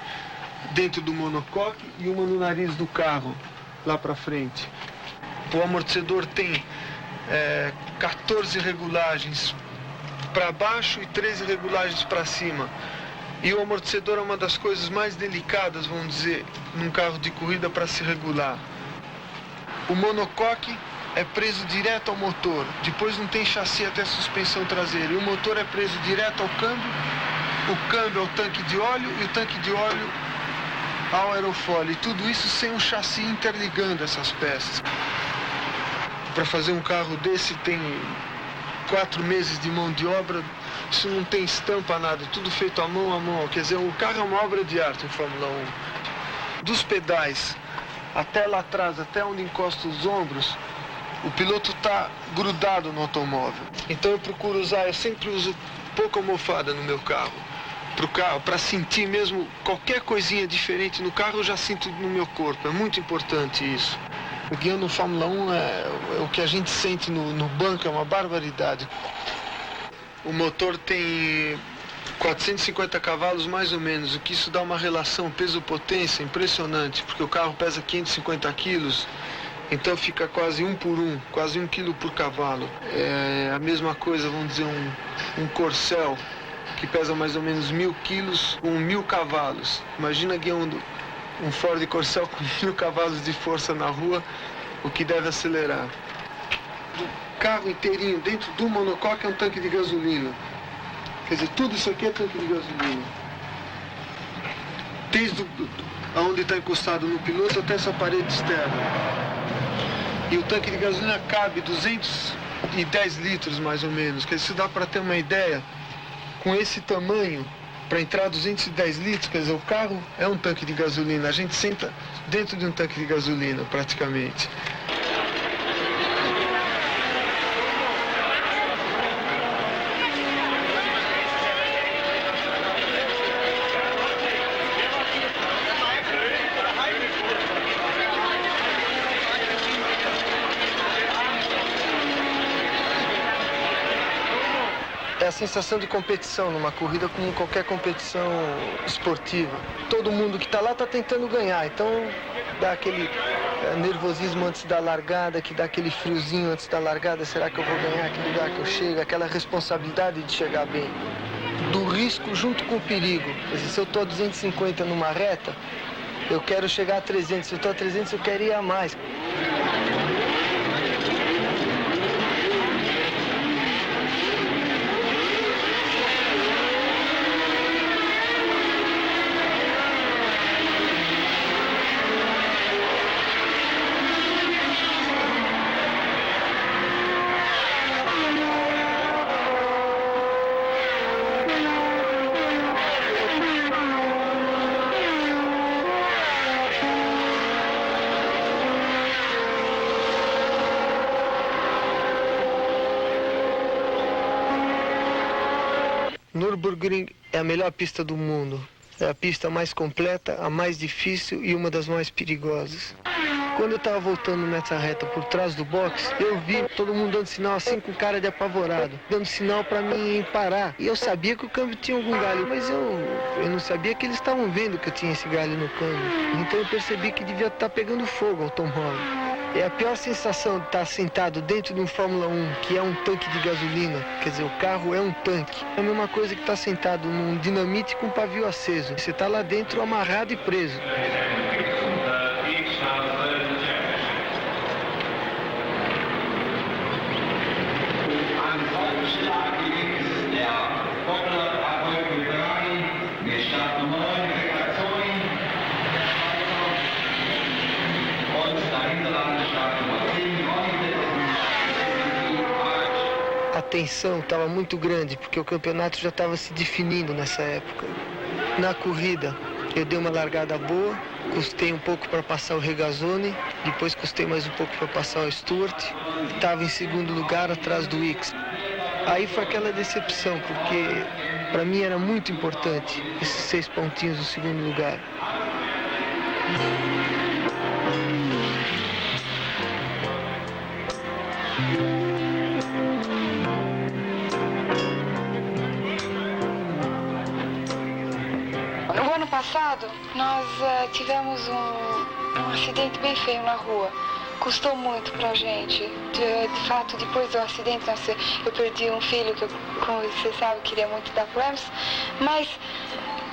dentro do monocoque, e uma no nariz do carro, lá para frente. O amortecedor tem 14 regulagens para baixo e 13 regulagens para cima. E o amortecedor é uma das coisas mais delicadas, vamos dizer, num carro de corrida para se regular. O monocoque é preso direto ao motor, depois não tem chassi até suspensão traseira. E o motor é preso direto ao câmbio, o câmbio ao tanque de óleo e o tanque de óleo ao aerofólio. E tudo isso sem um chassi interligando essas peças. Para fazer um carro desse tem 4 meses de mão de obra. Isso não tem estampa, nada, tudo feito à mão. Quer dizer, o carro é uma obra de arte em Fórmula 1. Dos pedais até lá atrás, até onde encosta os ombros, o piloto está grudado no automóvel. Então eu sempre uso pouca almofada no meu carro. Para sentir mesmo qualquer coisinha diferente no carro, eu já sinto no meu corpo. É muito importante isso. O guião no Fórmula 1 é o que a gente sente no banco, é uma barbaridade. O motor tem 450 cavalos mais ou menos, o que isso dá uma relação peso-potência impressionante, porque o carro pesa 550 quilos, então fica quase 1 por 1, quase 1 quilo por cavalo. É a mesma coisa, vamos dizer, um Corcel, que pesa mais ou menos 1000 quilos com 1000 cavalos. Imagina guiando um Ford Corcel com 1000 cavalos de força na rua, o que deve acelerar. O carro inteirinho dentro do monocoque é um tanque de gasolina. Quer dizer, tudo isso aqui é tanque de gasolina. Desde onde está encostado no piloto até essa parede externa. E o tanque de gasolina cabe 210 litros mais ou menos. Quer dizer, se dá para ter uma ideia, com esse tamanho, para entrar 210 litros, quer dizer, o carro é um tanque de gasolina. A gente senta dentro de um tanque de gasolina, praticamente. É a sensação de competição numa corrida, como qualquer competição esportiva. Todo mundo que está lá está tentando ganhar, então dá aquele nervosismo antes da largada, que dá aquele friozinho antes da largada, será que eu vou ganhar, que lugar que eu chego, aquela responsabilidade de chegar bem. Do risco junto com o perigo. Quer dizer, se eu estou a 250 numa reta, eu quero chegar a 300, se eu estou a 300 eu quero ir a mais. Nürburgring é a melhor pista do mundo. É a pista mais completa, a mais difícil e uma das mais perigosas. Quando eu estava voltando nessa reta por trás do box, eu vi todo mundo dando sinal assim com cara de apavorado, dando sinal para mim parar. E eu sabia que o câmbio tinha algum galho, mas eu não sabia que eles estavam vendo que eu tinha esse galho no câmbio. Então eu percebi que devia estar pegando fogo o automóvel. É a pior sensação de estar sentado dentro de um Fórmula 1, que é um tanque de gasolina. Quer dizer, o carro é um tanque. É a mesma coisa que estar sentado num dinamite com um pavio aceso. Você está lá dentro amarrado e preso. A tensão estava muito grande, porque o campeonato já estava se definindo nessa época. Na corrida, eu dei uma largada boa, custei um pouco para passar o Regazzoni, depois custei mais um pouco para passar o Stewart, estava em segundo lugar atrás do Ickx. Aí foi aquela decepção, porque para mim era muito importante esses 6 pontinhos do segundo lugar. No ano passado, nós tivemos um acidente bem feio na rua. Custou muito pra gente. De fato, depois do acidente, eu perdi um filho que, como você sabe, queria muito dar pro Emerson. Mas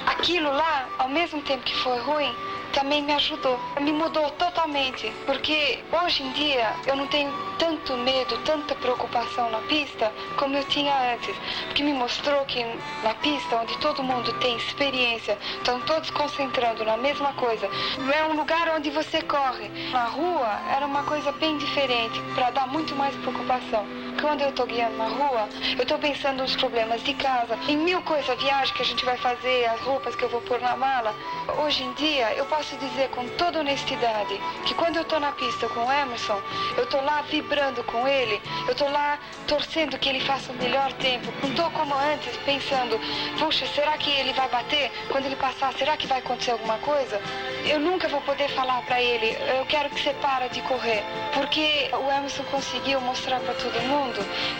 aquilo lá, ao mesmo tempo que foi ruim, também me ajudou. Me mudou totalmente, porque hoje em dia eu não tenho tanto medo, tanta preocupação na pista como eu tinha antes. Porque me mostrou que na pista, onde todo mundo tem experiência, estão todos concentrando na mesma coisa, é um lugar onde você corre. Na rua era uma coisa bem diferente, para dar muito mais preocupação. quando eu tô guiando na rua, eu tô pensando nos problemas de casa, em mil coisas, a viagem que a gente vai fazer, as roupas que eu vou pôr na mala. Hoje em dia, eu posso dizer com toda honestidade que quando eu tô na pista com o Emerson, eu tô lá vibrando com ele, eu tô lá torcendo que ele faça o melhor tempo. Não tô como antes pensando, puxa, será que ele vai bater? Quando ele passar, será que vai acontecer alguma coisa? Eu nunca vou poder falar pra ele, eu quero que você para de correr, porque o Emerson conseguiu mostrar pra todo mundo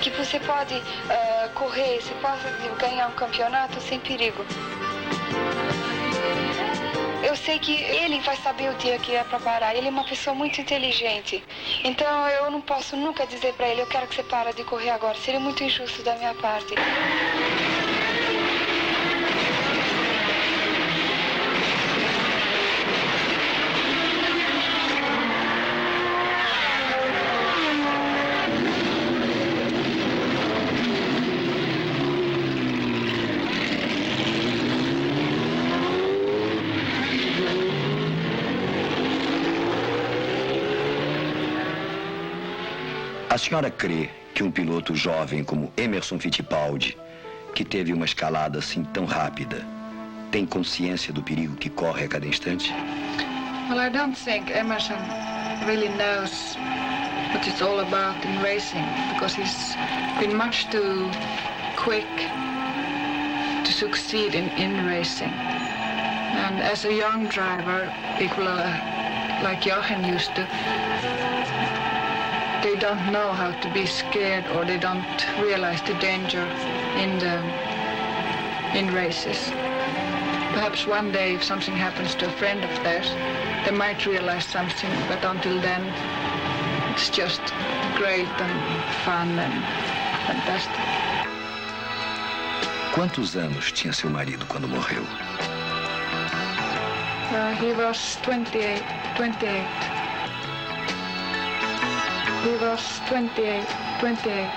que você pode correr, você pode ganhar um campeonato sem perigo. Eu sei que ele vai saber o dia que é pra parar. Ele é uma pessoa muito inteligente. Então eu não posso nunca dizer pra ele, eu quero que você pare de correr agora. Seria muito injusto da minha parte. A senhora crê que um piloto jovem como Emerson Fittipaldi, que teve uma escalada assim tão rápida, tem consciência do perigo que corre a cada instante? Well, I don't think Emerson really knows what it's all about in racing, because he's been much too quick to succeed in racing. And as a young driver, people like Jochen used to, they don't know how to be scared, or they don't realize the danger in races. Perhaps one day, if something happens to a friend of theirs, they might realize something, but until then, it's just great and fun and fantastic. Quantos anos tinha seu marido quando morreu? He was 28. He was 28. 28.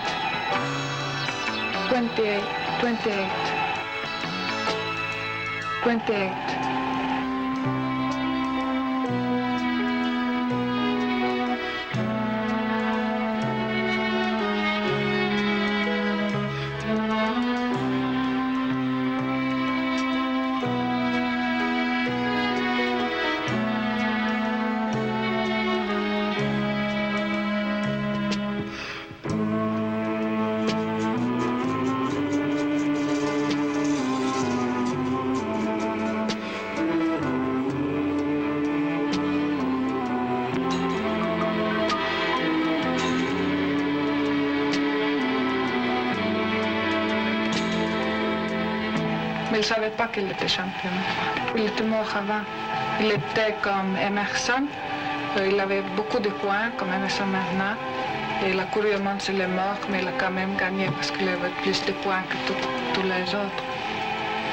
Mais il ne savait pas qu'il était champion. Il était mort avant. Il était comme Emerson. Il avait beaucoup de points, comme Emerson maintenant. Et il a couru au monde sur les morts, mais il a quand même gagné parce qu'il avait plus de points que tous les autres.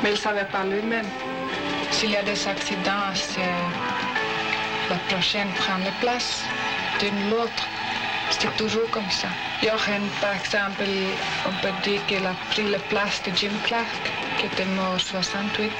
Mais il ne savait pas lui-même. S'il y a des accidents, c'est la prochaine prend la place d'une l'autre. C'est toujours comme ça. Jochen, par exemple, on peut dire qu'il a pris la place de Jim Clark, qui était mort en 68.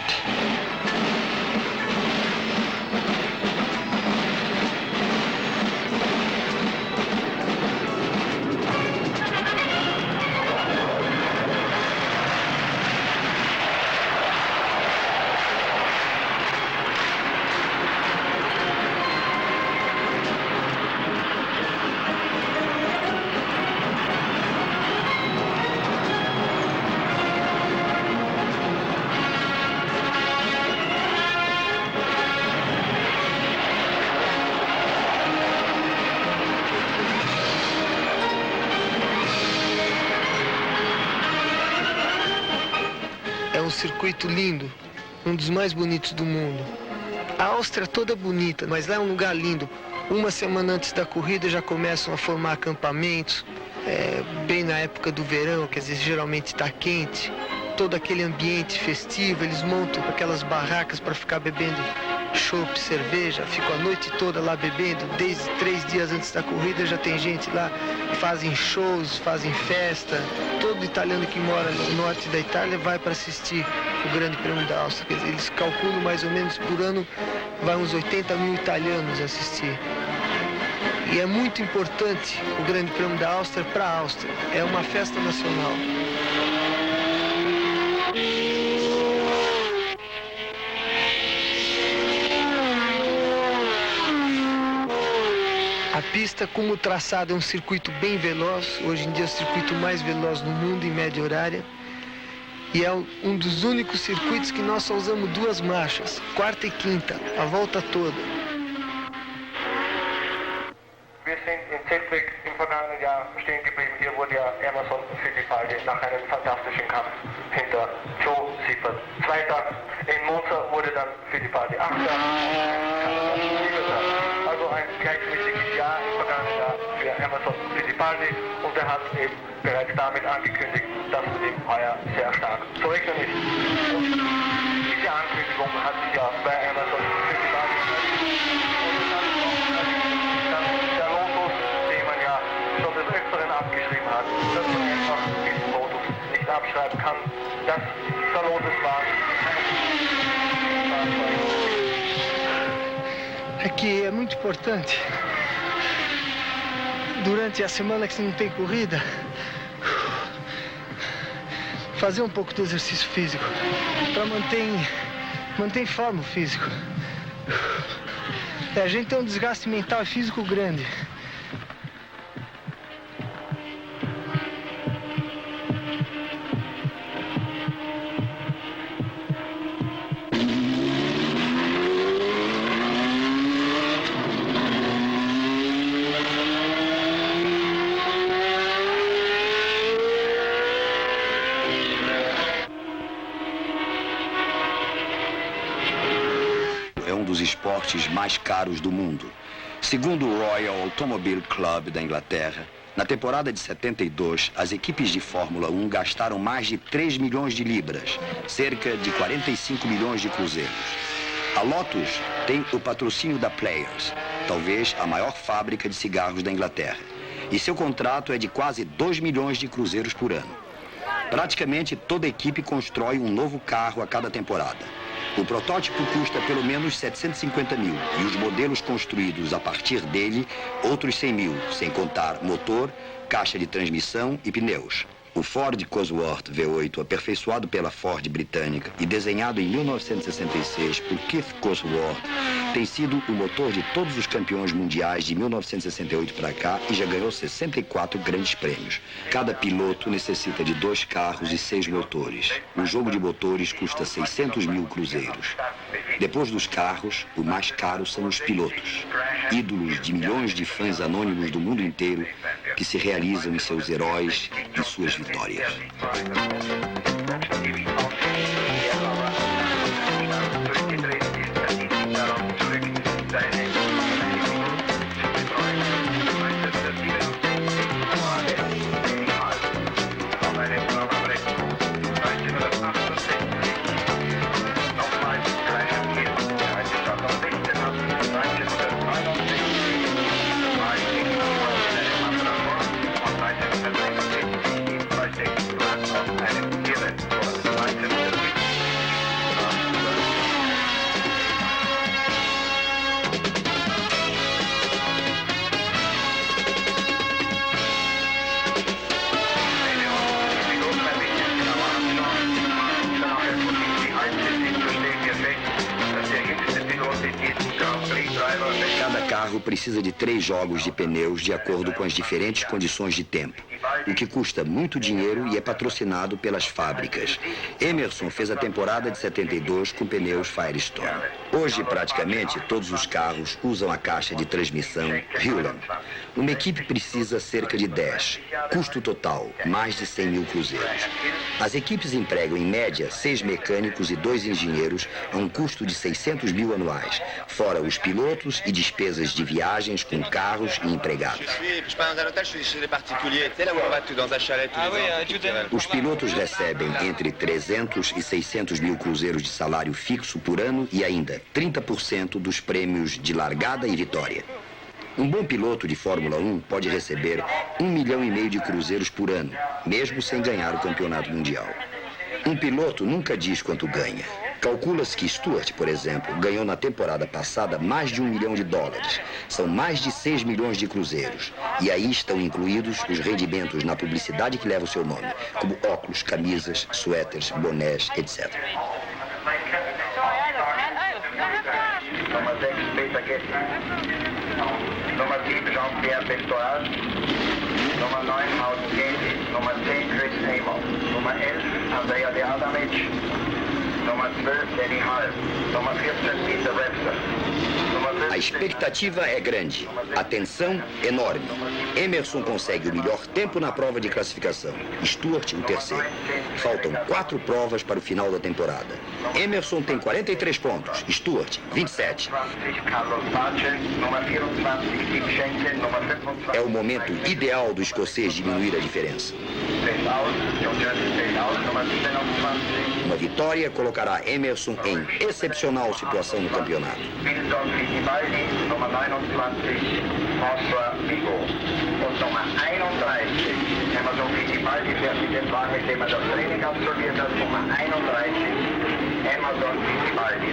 É um circuito lindo, um dos mais bonitos do mundo. A Áustria é toda bonita, mas lá é um lugar lindo. Uma semana antes da corrida já começam a formar acampamentos, bem na época do verão, quer dizer, geralmente está quente. Todo aquele ambiente festivo, eles montam aquelas barracas para ficar bebendo chopp, cerveja, ficam a noite toda lá bebendo. Desde 3 dias antes da corrida já tem gente lá, fazem shows, fazem festa. Todo italiano que mora no norte da Itália vai para assistir o Grande Prêmio da Áustria. Quer dizer, eles calculam mais ou menos por ano, vai uns 80 mil italianos assistir. E é muito importante o Grande Prêmio da Áustria para a Áustria. É uma festa nacional. A pista, como o traçado é um circuito bem veloz, hoje em dia é o circuito mais veloz do mundo em média horária, e é um dos únicos circuitos que nós só usamos duas marchas, quarta e quinta, a volta toda. Wir sind in Zedwick im vergangenen Jahr stehen geblieben. Hier wurde ja Emerson Fittipaldi nach einem fantastischen Kampf hinter Joe Siebert Zweiter. In Monza wurde dann Fittipaldi Achter. Also ein gleichmäßiges Jahr im vergangenen Jahr für Emerson Fittipaldi und er hat eben bereits damit angekündigt, dass ihm heuer sehr stark zu rechnen ist. Und diese Ankündigung hat sich ja bei Emerson Fittipaldi abgeschrieben hat, dass man einfach diesen Modus nicht abschreiben kann. Das der Lotus war. É que é muito importante, durante a semana que não tem corrida, fazer um pouco de exercício físico, para manter em forma o físico. A gente tem um desgaste mental e físico grande. Dos esportes mais caros do mundo. Segundo o Royal Automobile Club da Inglaterra, na temporada de 72, as equipes de Fórmula 1 gastaram mais de 3 milhões de libras, cerca de 45 milhões de cruzeiros. A Lotus tem o patrocínio da Players, talvez a maior fábrica de cigarros da Inglaterra, e seu contrato é de quase 2 milhões de cruzeiros por ano. Praticamente toda a equipe constrói um novo carro a cada temporada. O protótipo custa pelo menos 750 mil e os modelos construídos a partir dele, outros 100 mil, sem contar motor, caixa de transmissão e pneus. O Ford Cosworth V8, aperfeiçoado pela Ford britânica e desenhado em 1966 por Keith Cosworth, tem sido o motor de todos os campeões mundiais de 1968 para cá e já ganhou 64 grandes prêmios. Cada piloto necessita de 2 carros e 6 motores. Um jogo de motores custa 600 mil cruzeiros. Depois dos carros, o mais caro são os pilotos, ídolos de milhões de fãs anônimos do mundo inteiro que se realizam em seus heróis e suas vitórias. Cada carro precisa de 3 jogos de pneus de acordo com as diferentes condições de tempo, o que custa muito dinheiro e é patrocinado pelas fábricas. Emerson fez a temporada de 72 com pneus Firestone. Hoje, praticamente, todos os carros usam a caixa de transmissão Hewland. Uma equipe precisa cerca de 10. Custo total, mais de 100 mil cruzeiros. As equipes empregam, em média, 6 mecânicos e 2 engenheiros a um custo de 600 mil anuais, fora os pilotos e despesas de viagens com carros e empregados. Os pilotos recebem entre 300 e 600 mil cruzeiros de salário fixo por ano e ainda 30% dos prêmios de largada e vitória. Um bom piloto de Fórmula 1 pode receber 1,5 milhão de cruzeiros por ano, mesmo sem ganhar o campeonato mundial. Um piloto nunca diz quanto ganha. Calcula-se que Stewart, por exemplo, ganhou na temporada passada mais de $1 milhão. São mais de 6 milhões de cruzeiros. E aí estão incluídos os rendimentos na publicidade que leva o seu nome, como óculos, camisas, suéteres, bonés, etc. Nummer 6, Peter Gessen. Nummer 7, Jean-Pierre Beltoise. Nummer 9, Howard Gates. Nummer 10, Chris Amos. Nummer 11, Andrea de Adamic. Nummer 12, Danny Hall. Nummer 14, Peter Webster. A expectativa é grande, a tensão enorme. Emerson consegue o melhor tempo na prova de classificação, Stewart o terceiro. Faltam 4 provas para o final da temporada. Emerson tem 43 pontos, Stewart 27. É o momento ideal do escocês diminuir a diferença. Uma vitória colocará Emerson em excepcional situação no campeonato. Nummer 29, François Bigot. Und Nummer 31, Emerson Fittipaldi fährt mit dem Wagen, mit dem das Training absolviert hat. Nummer 31, Emerson Fittipaldi.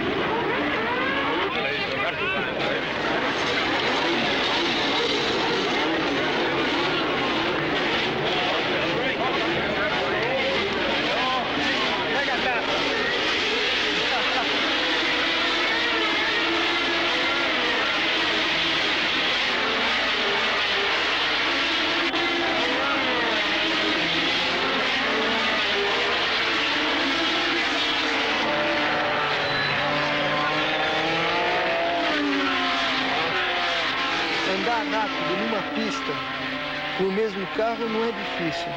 Andar rápido numa pista com o mesmo carro não é difícil.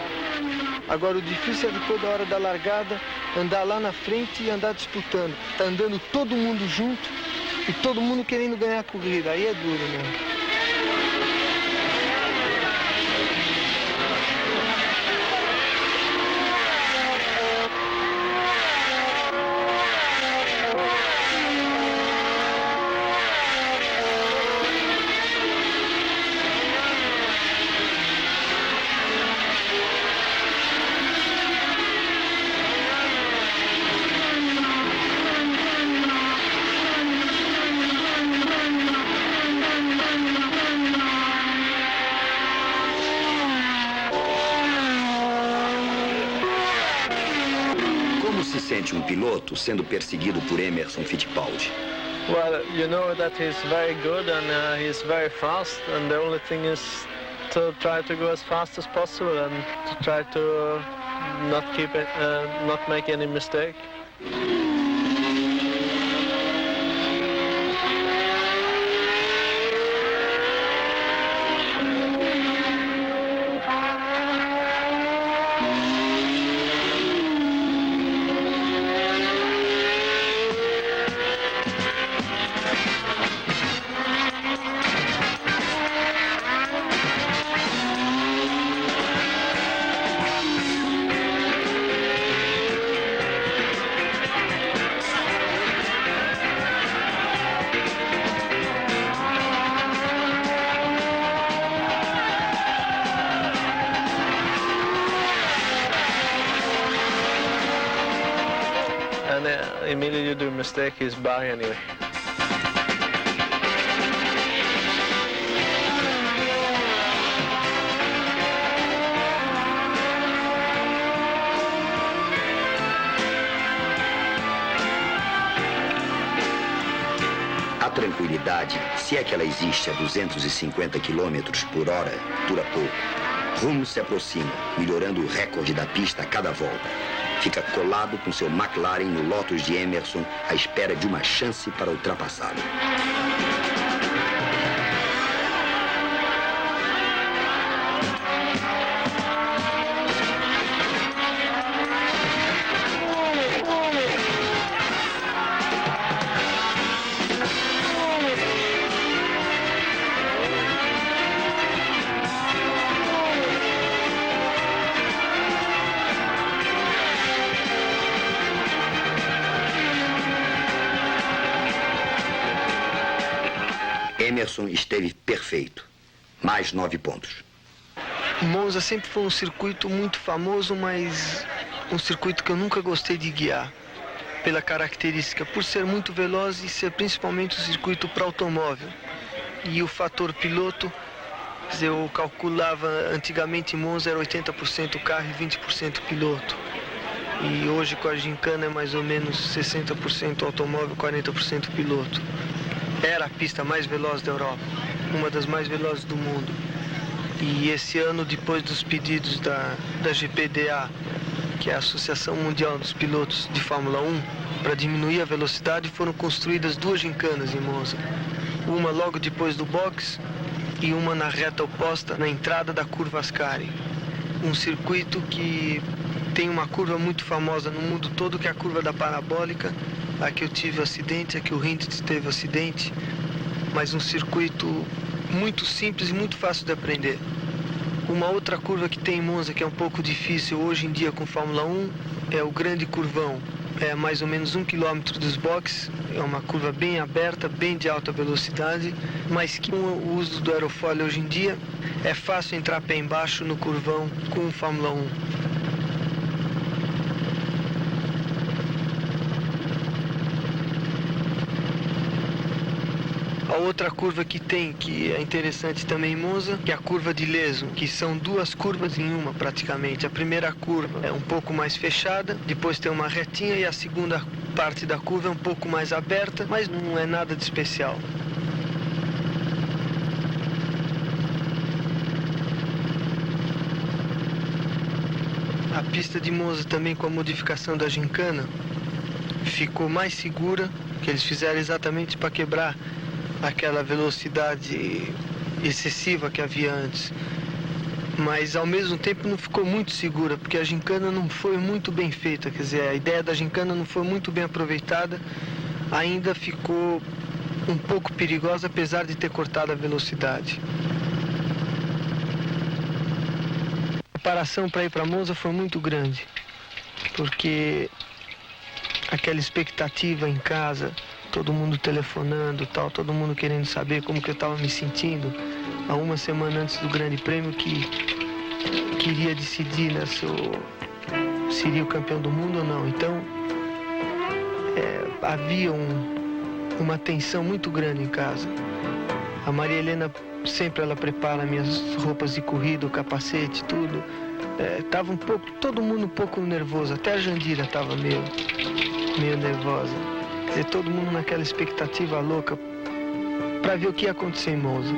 Agora o difícil é depois da hora da largada andar lá na frente e andar disputando. Tá andando todo mundo junto e todo mundo querendo ganhar a corrida. Aí é duro mesmo. Sente um piloto sendo perseguido por Emerson Fittipaldi? Well, you know that he's very good and he's very fast, and the only thing is to try to go as fast as possible and to try to not make any mistake. And immediately you do a mistake, he's by anyway. A tranquilidade, se é que ela existe a 250 km por hora, dura pouco. Humm se aproxima, melhorando o recorde da pista a cada volta. Fica colado com seu McLaren no Lotus de Emerson, à espera de uma chance para ultrapassá-lo. Emerson esteve perfeito. Mais 9 pontos. Monza sempre foi um circuito muito famoso, mas um circuito que eu nunca gostei de guiar, pela característica, por ser muito veloz e ser principalmente um circuito para automóvel. E o fator piloto, eu calculava antigamente em Monza era 80% carro e 20% piloto. E hoje com a gincana é mais ou menos 60% automóvel, 40% piloto. Era a pista mais veloz da Europa, uma das mais velozes do mundo. E esse ano, depois dos pedidos da GPDA, que é a Associação Mundial dos Pilotos de Fórmula 1, para diminuir a velocidade, foram construídas 2 gincanas em Monza. Uma logo depois do box e uma na reta oposta, na entrada da curva Ascari. Um circuito que tem uma curva muito famosa no mundo todo, que é a curva da parabólica. Aqui eu tive acidente, aqui o Hindley teve acidente, mas um circuito muito simples e muito fácil de aprender. Uma outra curva que tem em Monza, que é um pouco difícil hoje em dia com Fórmula 1, é o Grande Curvão. É mais ou menos 1 quilômetro dos boxes, é uma curva bem aberta, bem de alta velocidade, mas que com o uso do aerofólio hoje em dia é fácil entrar pé embaixo no curvão com o Fórmula 1. A outra curva que tem, que é interessante também em Monza, que é a curva de Leso, que são 2 curvas em uma praticamente. A primeira curva é um pouco mais fechada, depois tem uma retinha e a segunda parte da curva é um pouco mais aberta, mas não é nada de especial. A pista de Monza também, com a modificação da gincana, ficou mais segura, que eles fizeram exatamente para quebrar aquela velocidade excessiva que havia antes. Mas ao mesmo tempo não ficou muito segura, porque a gincana não foi muito bem feita, quer dizer, a ideia da gincana não foi muito bem aproveitada, ainda ficou um pouco perigosa, apesar de ter cortado a velocidade. A preparação para ir para Monza foi muito grande, porque aquela expectativa em casa, todo mundo telefonando, tal, todo mundo querendo saber como que eu estava me sentindo, há uma semana antes do Grande Prêmio, que queria decidir, né, se eu seria o campeão do mundo ou não. Então, havia uma tensão muito grande em casa. A Maria Helena sempre ela prepara minhas roupas de corrida, o capacete, tudo. Tava todo mundo um pouco nervoso, até a Jandira estava meio nervosa. Quer dizer, todo mundo naquela expectativa louca para ver o que ia acontecer em Monza.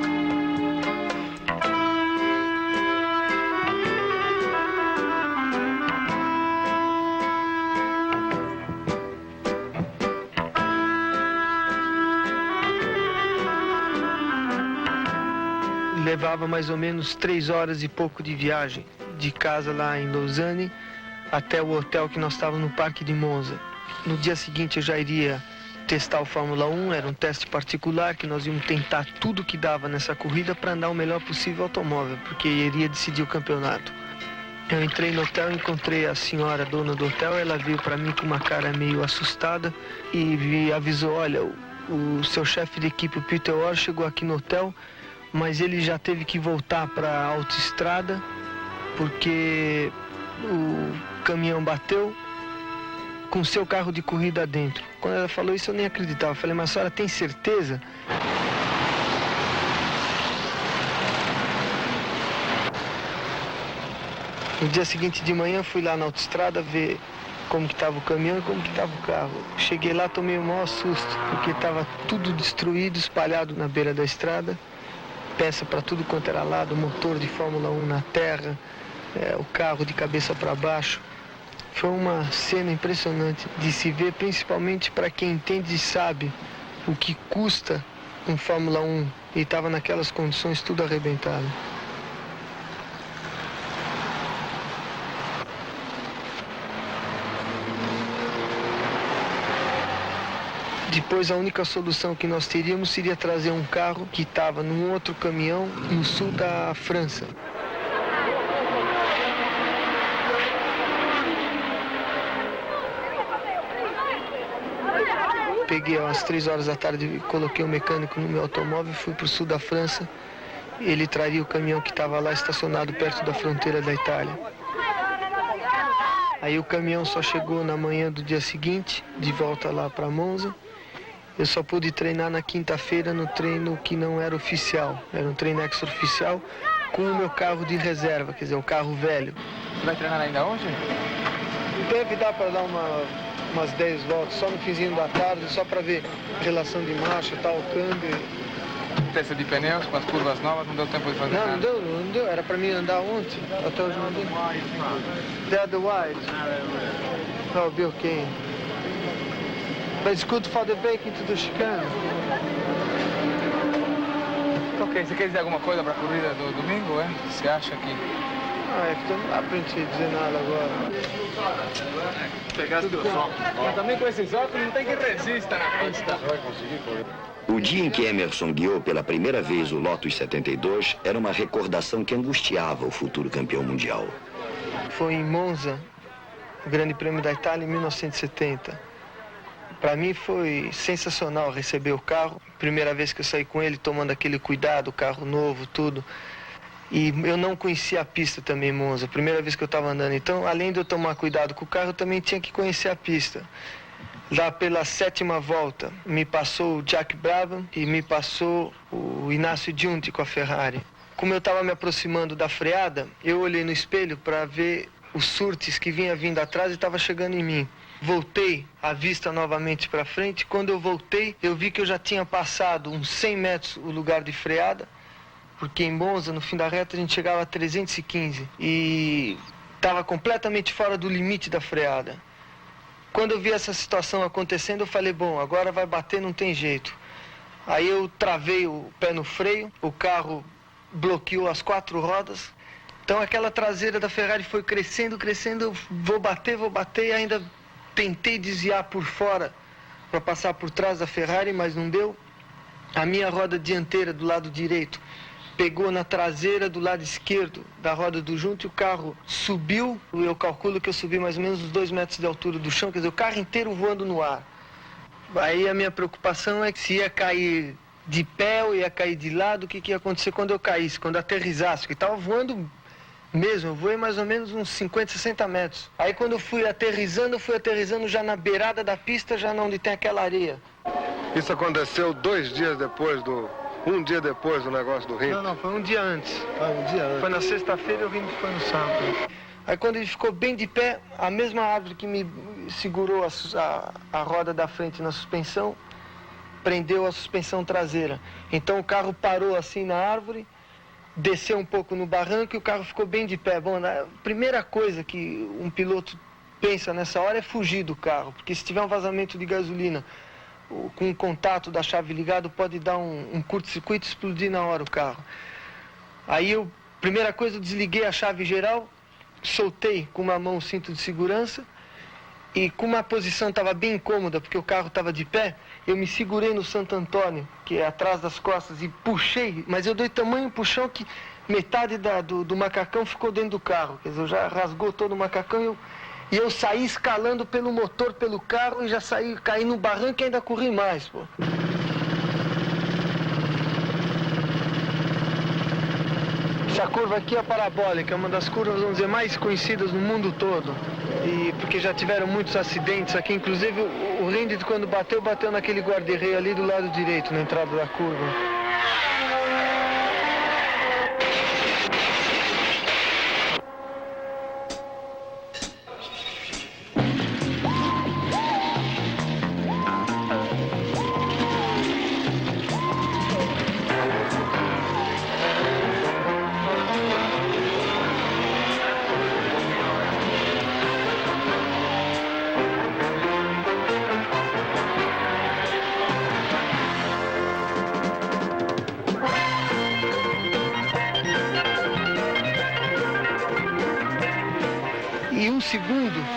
Levava mais ou menos 3 horas e pouco de viagem, de casa lá em Lausanne até o hotel que nós estávamos no Parque de Monza. No dia seguinte eu já iria testar o Fórmula 1, era um teste particular que nós íamos tentar tudo que dava nessa corrida para andar o melhor possível o automóvel, porque iria decidir o campeonato. Eu entrei no hotel, encontrei a senhora dona do hotel, ela veio para mim com uma cara meio assustada e me avisou, olha, o seu chefe de equipe, o Peter Orr, chegou aqui no hotel, mas ele já teve que voltar para a autoestrada porque o caminhão bateu com seu carro de corrida dentro. Quando ela falou isso eu nem acreditava. Eu falei, mas a senhora tem certeza? No dia seguinte de manhã fui lá na autoestrada ver como que estava o caminhão e como que estava o carro. Cheguei lá, tomei o maior susto, porque estava tudo destruído, espalhado na beira da estrada. Peça para tudo quanto era lado, motor de Fórmula 1 na terra, o carro de cabeça para baixo. Foi uma cena impressionante de se ver, principalmente para quem entende e sabe o que custa um Fórmula 1 e estava naquelas condições tudo arrebentado. Depois a única solução que nós teríamos seria trazer um carro que estava num outro caminhão no sul da França. Peguei às 3 horas da tarde, coloquei um mecânico no meu automóvel e fui para o sul da França. Ele traria o caminhão que estava lá estacionado perto da fronteira da Itália. Aí o caminhão só chegou na manhã do dia seguinte, de volta lá para Monza. Eu só pude treinar na quinta-feira no treino que não era oficial. Era um treino extra-oficial com o meu carro de reserva, quer dizer, um carro velho. Você vai treinar ainda hoje? Deve dar para dar umas 10 voltas, só no finzinho da tarde, só para ver relação de marcha, tal, câmbio. Teste de pneus com as curvas novas, não deu tempo de fazer nada? Não deu. Era para mim andar ontem, até hoje não deu. They're the wide. That'll be okay. But it's good for the break into the chicane. Ok, você quer dizer alguma coisa para a corrida do domingo, é? Você acha que... Não dá pra gente dizer nada agora. Pegaste o som. Mas também com esses óculos não tem que resistir na pista. O dia em que Emerson guiou pela primeira vez o Lotus 72 era uma recordação que angustiava o futuro campeão mundial. Foi em Monza, o Grande Prêmio da Itália, em 1970. Para mim foi sensacional receber o carro. Primeira vez que eu saí com ele, tomando aquele cuidado, carro novo, tudo. E eu não conhecia a pista também, Monza. Primeira vez que eu estava andando. Então, além de eu tomar cuidado com o carro, eu também tinha que conhecer a pista. Lá pela 7ª volta, me passou o Jack Brabham e me passou o Inácio Giunti com a Ferrari. Como eu estava me aproximando da freada, eu olhei no espelho para ver os Surtees que vinha vindo atrás e estava chegando em mim. Voltei a vista novamente para frente. Quando eu voltei, eu vi que eu já tinha passado uns 100 metros o lugar de freada, porque em Monza, no fim da reta, a gente chegava a 315 e estava completamente fora do limite da freada. Quando eu vi essa situação acontecendo, eu falei, bom, agora vai bater, não tem jeito. Aí eu travei o pé no freio, o carro bloqueou as 4 rodas. Então aquela traseira da Ferrari foi crescendo, eu vou bater, e ainda tentei desviar por fora para passar por trás da Ferrari, mas não deu. A minha roda dianteira do lado direito pegou na traseira do lado esquerdo da roda do junto e o carro subiu. Eu calculo que eu subi mais ou menos uns 2 metros de altura do chão, quer dizer, o carro inteiro voando no ar. Aí a minha preocupação é que se ia cair de pé ou ia cair de lado, o que ia acontecer quando eu caísse, quando eu aterrissasse, porque estava voando mesmo, eu voei mais ou menos uns 50, 60 metros. Aí quando eu fui aterrissando já na beirada da pista, já onde tem aquela areia. Isso aconteceu 2 dias depois um dia depois do negócio do Rindt? Não, foi um dia antes. Foi na sexta-feira e o Rindt foi no sábado. Aí quando ele ficou bem de pé, a mesma árvore que me segurou a roda da frente na suspensão, prendeu a suspensão traseira. Então o carro parou assim na árvore, desceu um pouco no barranco e o carro ficou bem de pé. Bom, a primeira coisa que um piloto pensa nessa hora é fugir do carro, porque se tiver um vazamento de gasolina com o contato da chave ligado, pode dar um curto-circuito e explodir na hora o carro. Aí primeira coisa, eu desliguei a chave geral, soltei com uma mão o cinto de segurança e como a posição estava bem incômoda, porque o carro estava de pé, eu me segurei no Santo Antônio, que é atrás das costas, e puxei, mas eu dei tamanho puxão que metade do macacão ficou dentro do carro, quer dizer, já rasgou todo o macacão e eu saí escalando pelo motor, pelo carro, e já caí no barranco e ainda corri mais, pô. Essa curva aqui é a parabólica, é uma das curvas, vamos dizer, mais conhecidas no mundo todo. E porque já tiveram muitos acidentes aqui, inclusive o Rindt, quando bateu naquele guarda-reio ali do lado direito, na entrada da curva.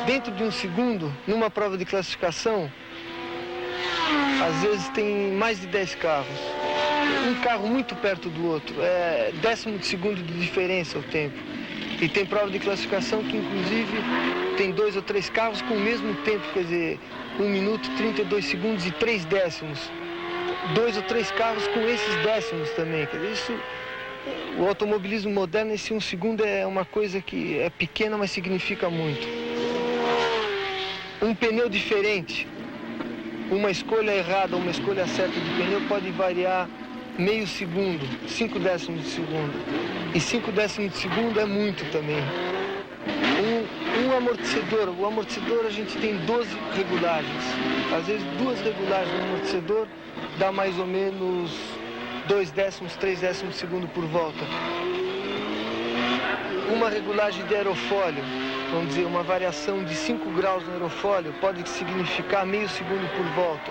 Dentro de um segundo, numa prova de classificação, às vezes tem mais de 10 carros. Um carro muito perto do outro, é 10º de segundo de diferença o tempo. E tem prova de classificação que, inclusive, tem 2 ou 3 carros com o mesmo tempo, quer dizer, 1 minuto, 32 segundos e 3 décimos. 2 ou 3 carros com esses décimos também, quer dizer, isso... O automobilismo moderno, esse 1 segundo é uma coisa que é pequena, mas significa muito. Um pneu diferente, uma escolha errada, uma escolha certa de pneu pode variar meio segundo, 5 décimos de segundo. E 5 décimos de segundo é muito também. Um amortecedor, o amortecedor a gente tem 12 regulagens. Às vezes 2 regulagens no amortecedor dá mais ou menos 2 décimos, 3 décimos de segundo por volta. Uma regulagem de aerofólio, vamos dizer, uma variação de 5 graus no aerofólio pode significar meio segundo por volta.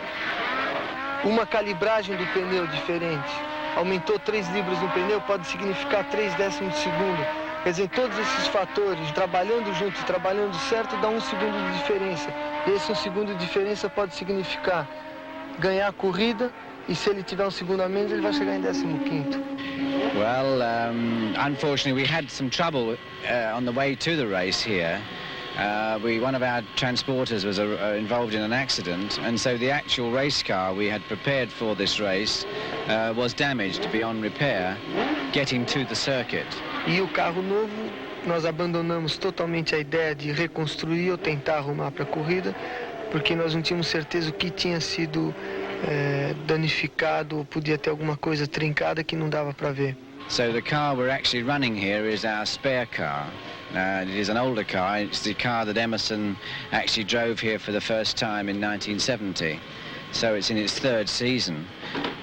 Uma calibragem do pneu diferente, aumentou 3 libras no pneu, pode significar 3 décimos de segundo. Quer dizer, todos esses fatores, trabalhando juntos, trabalhando certo, dá 1 segundo de diferença. E esse 1 segundo de diferença pode significar ganhar a corrida, e se ele tiver 1 segundo a menos, ele vai chegar em 15º. Well, unfortunately, we had some trouble on the way to the race here. One of our transporters was involved in an accident, and so the actual race car we had prepared for this race was damaged beyond repair, getting to the circuit. E o carro novo, nós abandonamos totalmente a ideia de reconstruir ou tentar arrumar para a corrida, porque nós não tínhamos certeza o que tinha sido danificado ou podia ter alguma coisa trincada que não dava para ver. So the car we're actually running here is our spare car. It is an older car. It's the car that Emerson actually drove here for the first time in 1970. So it's in its 3rd season.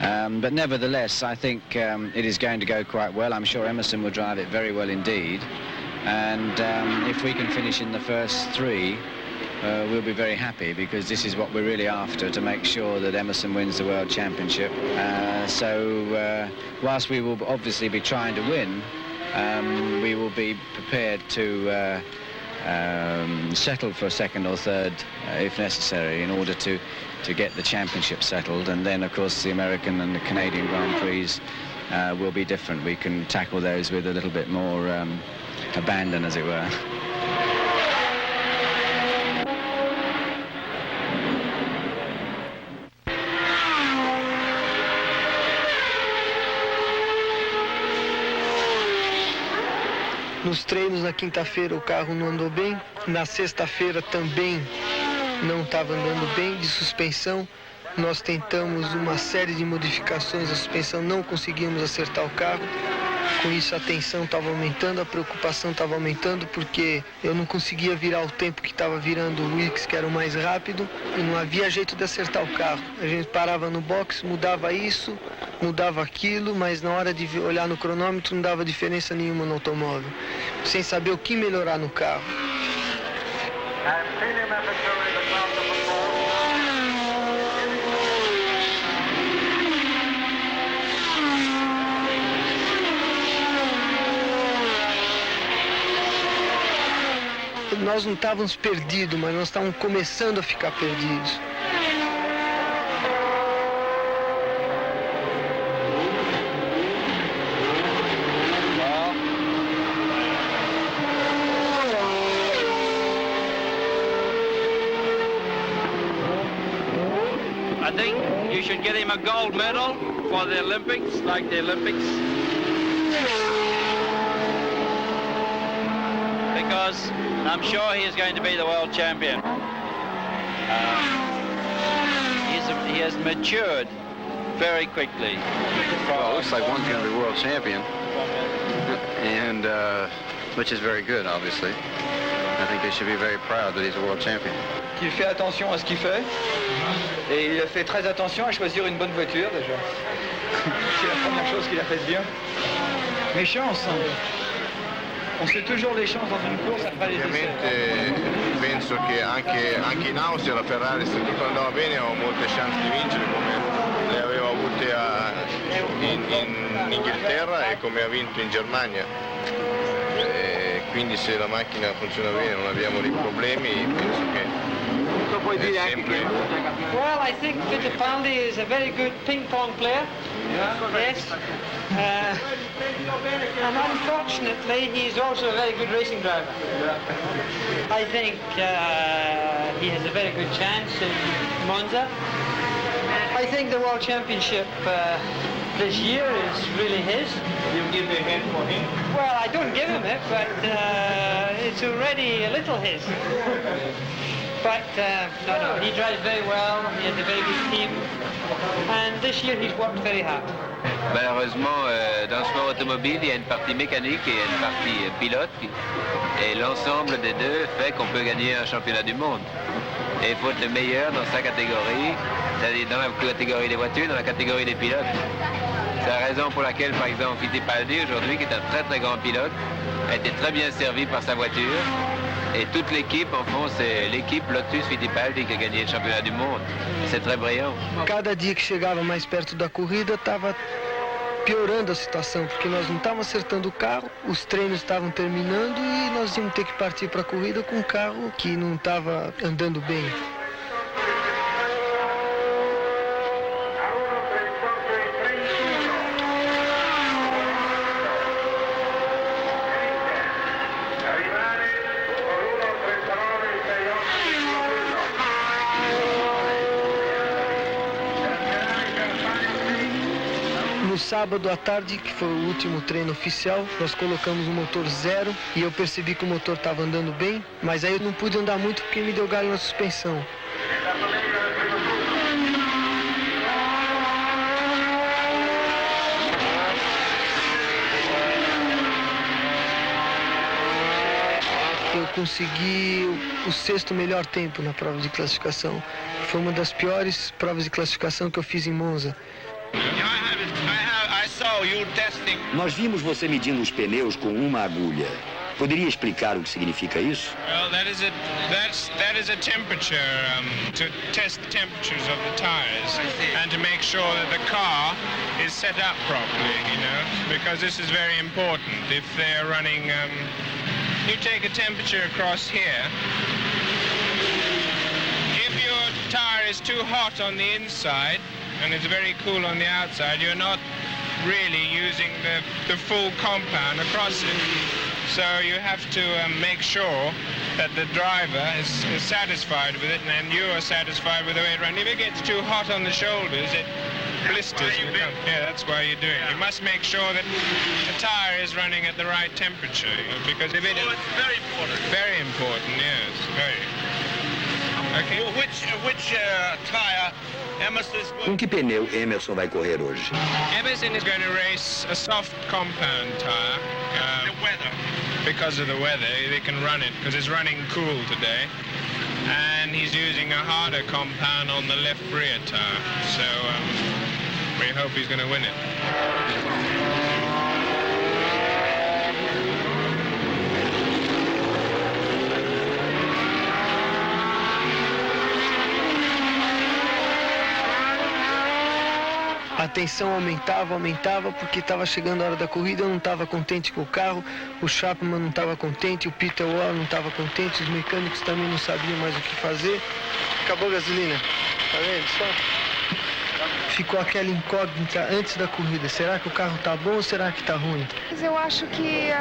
But nevertheless, I think it is going to go quite well. I'm sure Emerson will drive it very well indeed. And if we can finish in the first 3, we'll be very happy, because this is what we're really after, to make sure that Emerson wins the World Championship. So whilst we will obviously be trying to win, we will be prepared to settle for 2nd or 3rd if necessary, in order to get the championship settled. And then, of course, the American and the Canadian Grand Prix will be different. We can tackle those with a little bit more abandon, as it were. Nos treinos na quinta-feira o carro não andou bem, na sexta-feira também não estava andando bem, de suspensão. Nós tentamos uma série de modificações, a suspensão não conseguimos acertar o carro. Com isso a tensão estava aumentando, a preocupação estava aumentando, porque eu não conseguia virar o tempo que estava virando o Wilkes, que era o mais rápido, e não havia jeito de acertar o carro. A gente parava no box, mudava isso, mudava aquilo, mas na hora de olhar no cronômetro não dava diferença nenhuma no automóvel, sem saber o que melhorar no carro. Nós não estávamos perdidos, mas nós estávamos começando a ficar perdidos. I think you should get him a gold medal for the Olympics, like the Olympics. Because I'm sure he is going to be the world champion. He has matured very quickly. Well, it looks like one's going to be world champion, and which is very good, obviously. I think they should be very proud that he's a world champion. Il fait attention à ce qu'il fait, et il fait très attention à choisir une bonne voiture déjà. C'est la première chose qu'il a faite bien. Mais chance, on sait toujours les chances dans une course après les essais. Ovviamente penso che anche in Austria la Ferrari, se tutto andava bene, aveva molte chance di vincere, come le aveva avute in Inghilterra e come ha vinto in Germania. Quindi se la macchina funziona bene, non abbiamo dei problemi, penso che è sempre... Well, I think Fittipaldi is a very good ping-pong player. Yes. And unfortunately, he's also a very good racing driver. I think he has a very good chance in Monza. I think the World Championship this year is really his. You give the hand for him? Well, I don't give him it, but it's already a little his. But no, he drives very well. He has a very good team, and this year he's worked very hard. Malheureusement, dans le sport automobile, il y a une partie mécanique et une partie pilote. Et l'ensemble des deux fait qu'on peut gagner un championnat du monde. Et il faut être le meilleur dans sa catégorie, c'est-à-dire dans la catégorie des voitures, dans la catégorie des pilotes. C'est la raison pour laquelle, par exemple, Fittipaldi, aujourd'hui, qui est un très très grand pilote, a été très bien servi par sa voiture. Et toute l'équipe, en fond, c'est l'équipe Lotus Fittipaldi qui a gagné le championnat du monde. C'est très brillant. Cada dia que chegava mais perto da corrida, estava piorando a situação, porque nós não estávamos acertando o carro, os treinos estavam terminando e nós íamos ter que partir para a corrida com um carro que não estava andando bem. No sábado à tarde, que foi o último treino oficial, nós colocamos o motor zero e eu percebi que o motor estava andando bem, mas aí eu não pude andar muito porque me deu galho na suspensão. Eu consegui o 6º melhor tempo na prova de classificação. Foi uma das piores provas de classificação que eu fiz em Monza. Nós vimos você medindo os pneus com uma agulha. Poderia explicar o que significa isso? Well, that is a temperature to test the temperatures of the tires and to make sure that the car is set up properly, you know, because this is very important. If they're running, you take a temperature across here. If your tire is too hot on the inside and it's very cool on the outside, you're not really using the full compound across it. So you have to make sure that the driver is satisfied with it and you are satisfied with the way it runs. If it gets too hot on the shoulders, it blisters. Yeah, that's why you do it. You must make sure that the tire is running at the right temperature, you know, because if it... it's very important. Very important, yes, very. Okay. Well, which tire Com que pneu Emerson vai correr hoje? Emerson is going to race a soft compound tire. The weather. Because of the weather, they can run it because it's running cool today. And he's using a harder compound on the left rear tire. So we hope he's going to win it. A tensão aumentava, porque estava chegando a hora da corrida, eu não estava contente com o carro, o Chapman não estava contente, o Peter Wall não estava contente, os mecânicos também não sabiam mais o que fazer. Acabou a gasolina, tá vendo só? Ficou aquela incógnita antes da corrida, será que o carro tá bom ou será que tá ruim? Eu acho que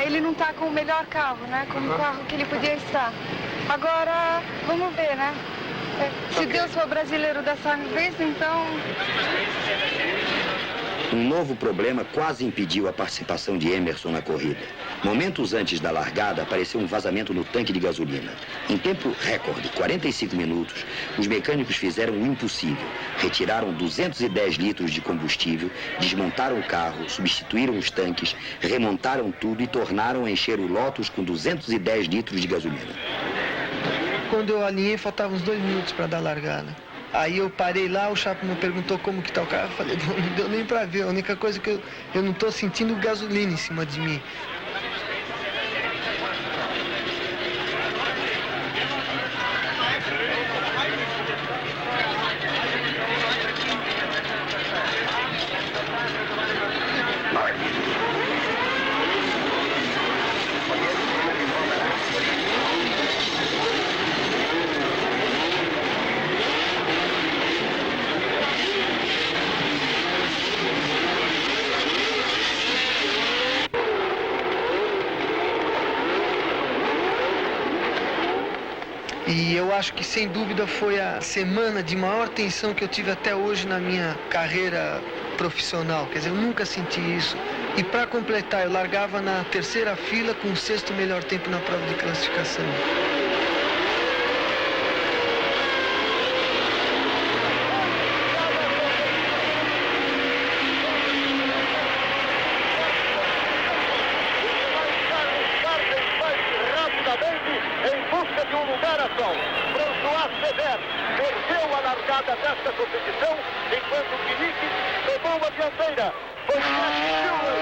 ele não tá com o melhor carro, né? Com o carro que ele podia estar. Agora, vamos ver, né? Se Deus for brasileiro dessa vez, então... Um novo problema quase impediu a participação de Emerson na corrida. Momentos antes da largada, apareceu um vazamento no tanque de gasolina. Em tempo recorde, 45 minutos, os mecânicos fizeram o impossível. Retiraram 210 litros de combustível, desmontaram o carro, substituíram os tanques, remontaram tudo e tornaram a encher o Lotus com 210 litros de gasolina. Quando eu alinhei, faltavam uns 2 minutos para dar largada. Aí eu parei lá, o Chapman me perguntou como que tá o carro, eu falei, não deu nem para ver, a única coisa que eu não tô sentindo gasolina em cima de mim. E eu acho que, sem dúvida, foi a semana de maior tensão que eu tive até hoje na minha carreira profissional. Quer dizer, eu nunca senti isso. E para completar, eu largava na terceira fila com o 6º melhor tempo na prova de classificação. temporada desta competição, enquanto que Nick tomou a dianteira. Foi Jack Stewart,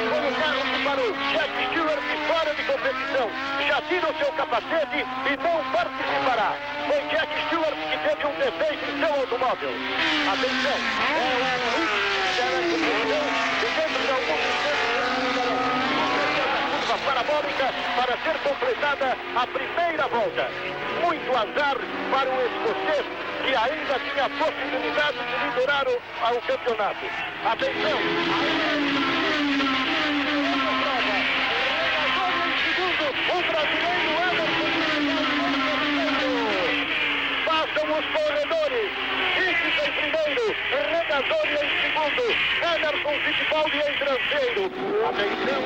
foi o carro que parou. Jack Stewart fora de competição, já tira o seu capacete e não participará. Foi Jack Stewart que teve um defeito em seu automóvel. Atenção, é o ritmo e dentro de alguns curva parabólica para ser completada a primeira volta. Muito azar para o escocês, que ainda tinha a possibilidade de liderar o campeonato. Atenção! O brasileiro passam os corredores. Ickx em primeiro, Regazzoni em segundo, Emerson Fittipaldi em terceiro. Atenção!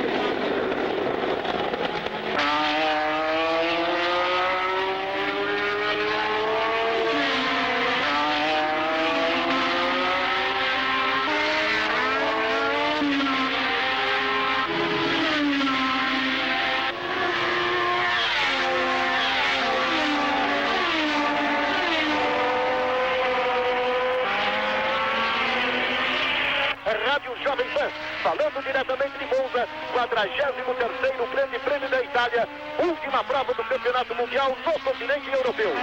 Rádio Jovem Pan, falando diretamente de Monza, 43º Grande Prêmio da Itália, última prova do Campeonato Mundial no continente europeu.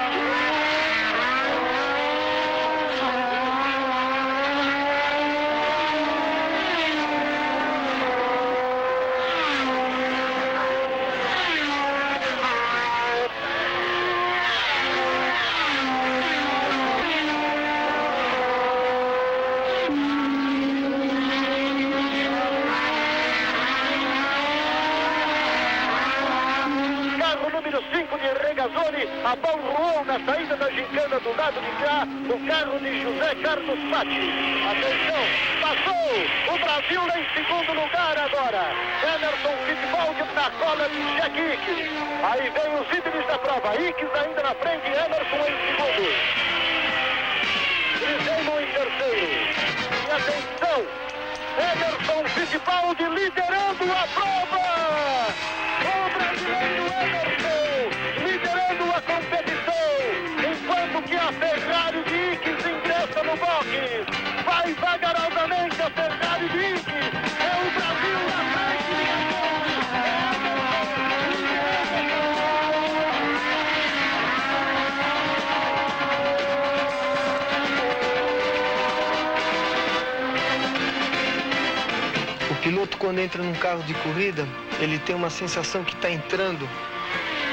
A bola rolou na saída da gincana do lado de cá, do carro de José Carlos Patti. Atenção, passou! O Brasil em segundo lugar agora. Emerson Fittipaldi na cola de Jack Ickx. Aí vem os líderes da prova. Ickx ainda na frente, Emerson em segundo. Griseno em terceiro. E atenção, Emerson Fittipaldi liderando a prova! O brasileiro Emerson liderando a competição, enquanto que a Ferrari de Ickx ingressa no box. Vai vagarosamente a Ferrari de Ickx. É o Brasil na frente de O piloto, quando entra num carro de corrida, ele tem uma sensação que está entrando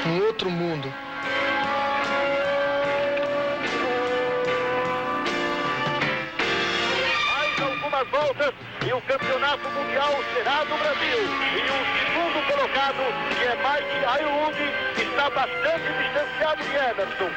num outro mundo. Mais algumas voltas e o campeonato mundial será do Brasil. E o segundo colocado, que é Mike Ayoub, está bastante distanciado de Emerson.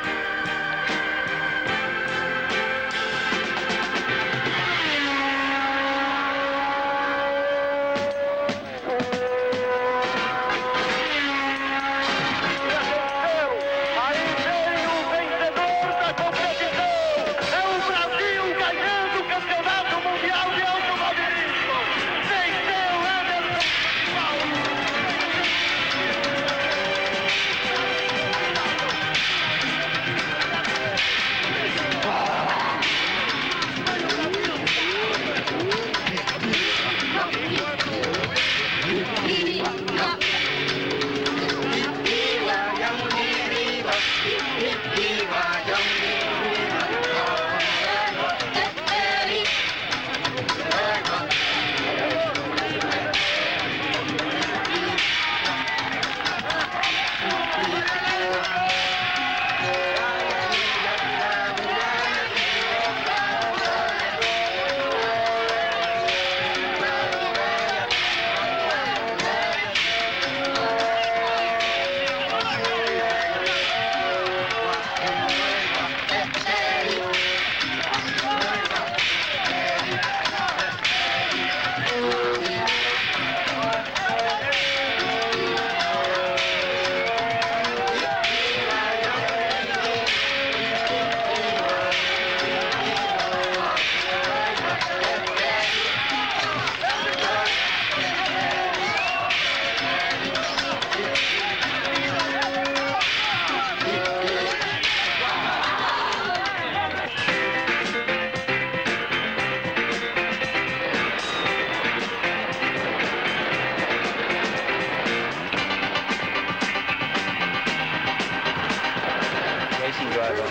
racing driver.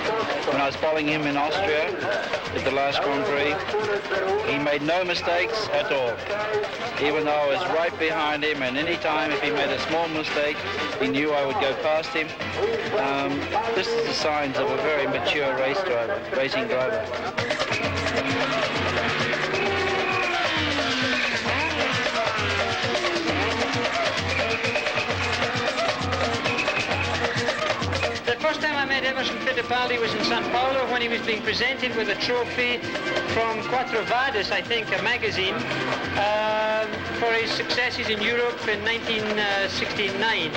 When I was following him in Austria at the last Grand Prix, he made no mistakes at all. Even though I was right behind him, and any time if he made a small mistake, he knew I would go past him. This is the signs of a very mature racing driver. The first time I met Emerson Fittipaldi was in Sao Paulo when he was being presented with a trophy from Quattro Vades, I think, a magazine, for his successes in Europe in 1969.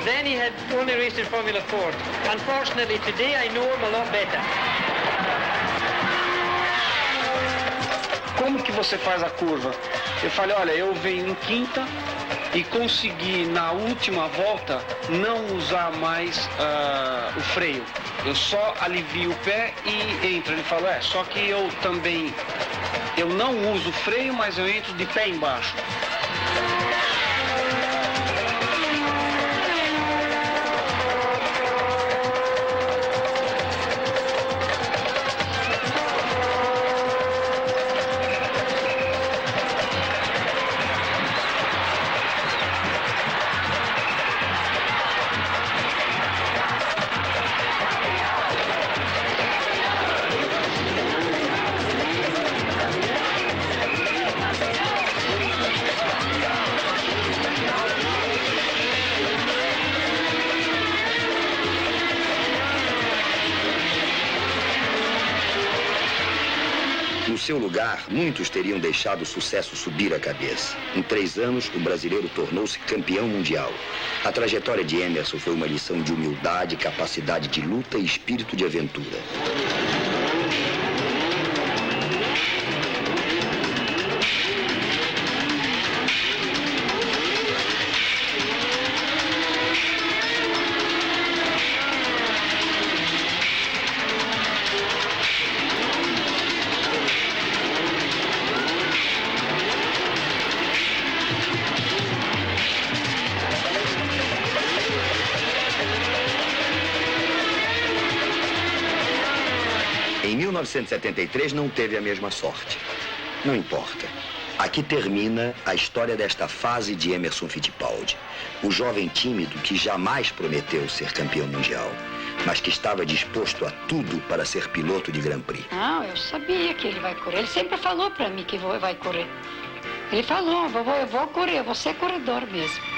Then he had only raced in Formula Ford. Unfortunately, today I know him a lot better. Como que você faz a curva? Eu falei, olha, eu venho em quinta e consegui na última volta não usar mais o freio. Eu só alivio o pé e entro. Ele falou, só que eu não uso o freio, mas eu entro de pé embaixo. No seu lugar, muitos teriam deixado o sucesso subir a cabeça. Em 3 anos, o brasileiro tornou-se campeão mundial. A trajetória de Emerson foi uma lição de humildade, capacidade de luta e espírito de aventura. Em 1973 não teve a mesma sorte. Não importa. Aqui termina a história desta fase de Emerson Fittipaldi. O jovem tímido que jamais prometeu ser campeão mundial, mas que estava disposto a tudo para ser piloto de Grand Prix. Não, eu sabia que ele vai correr. Ele sempre falou para mim que vai correr. Ele falou, eu vou correr, eu vou ser corredor mesmo.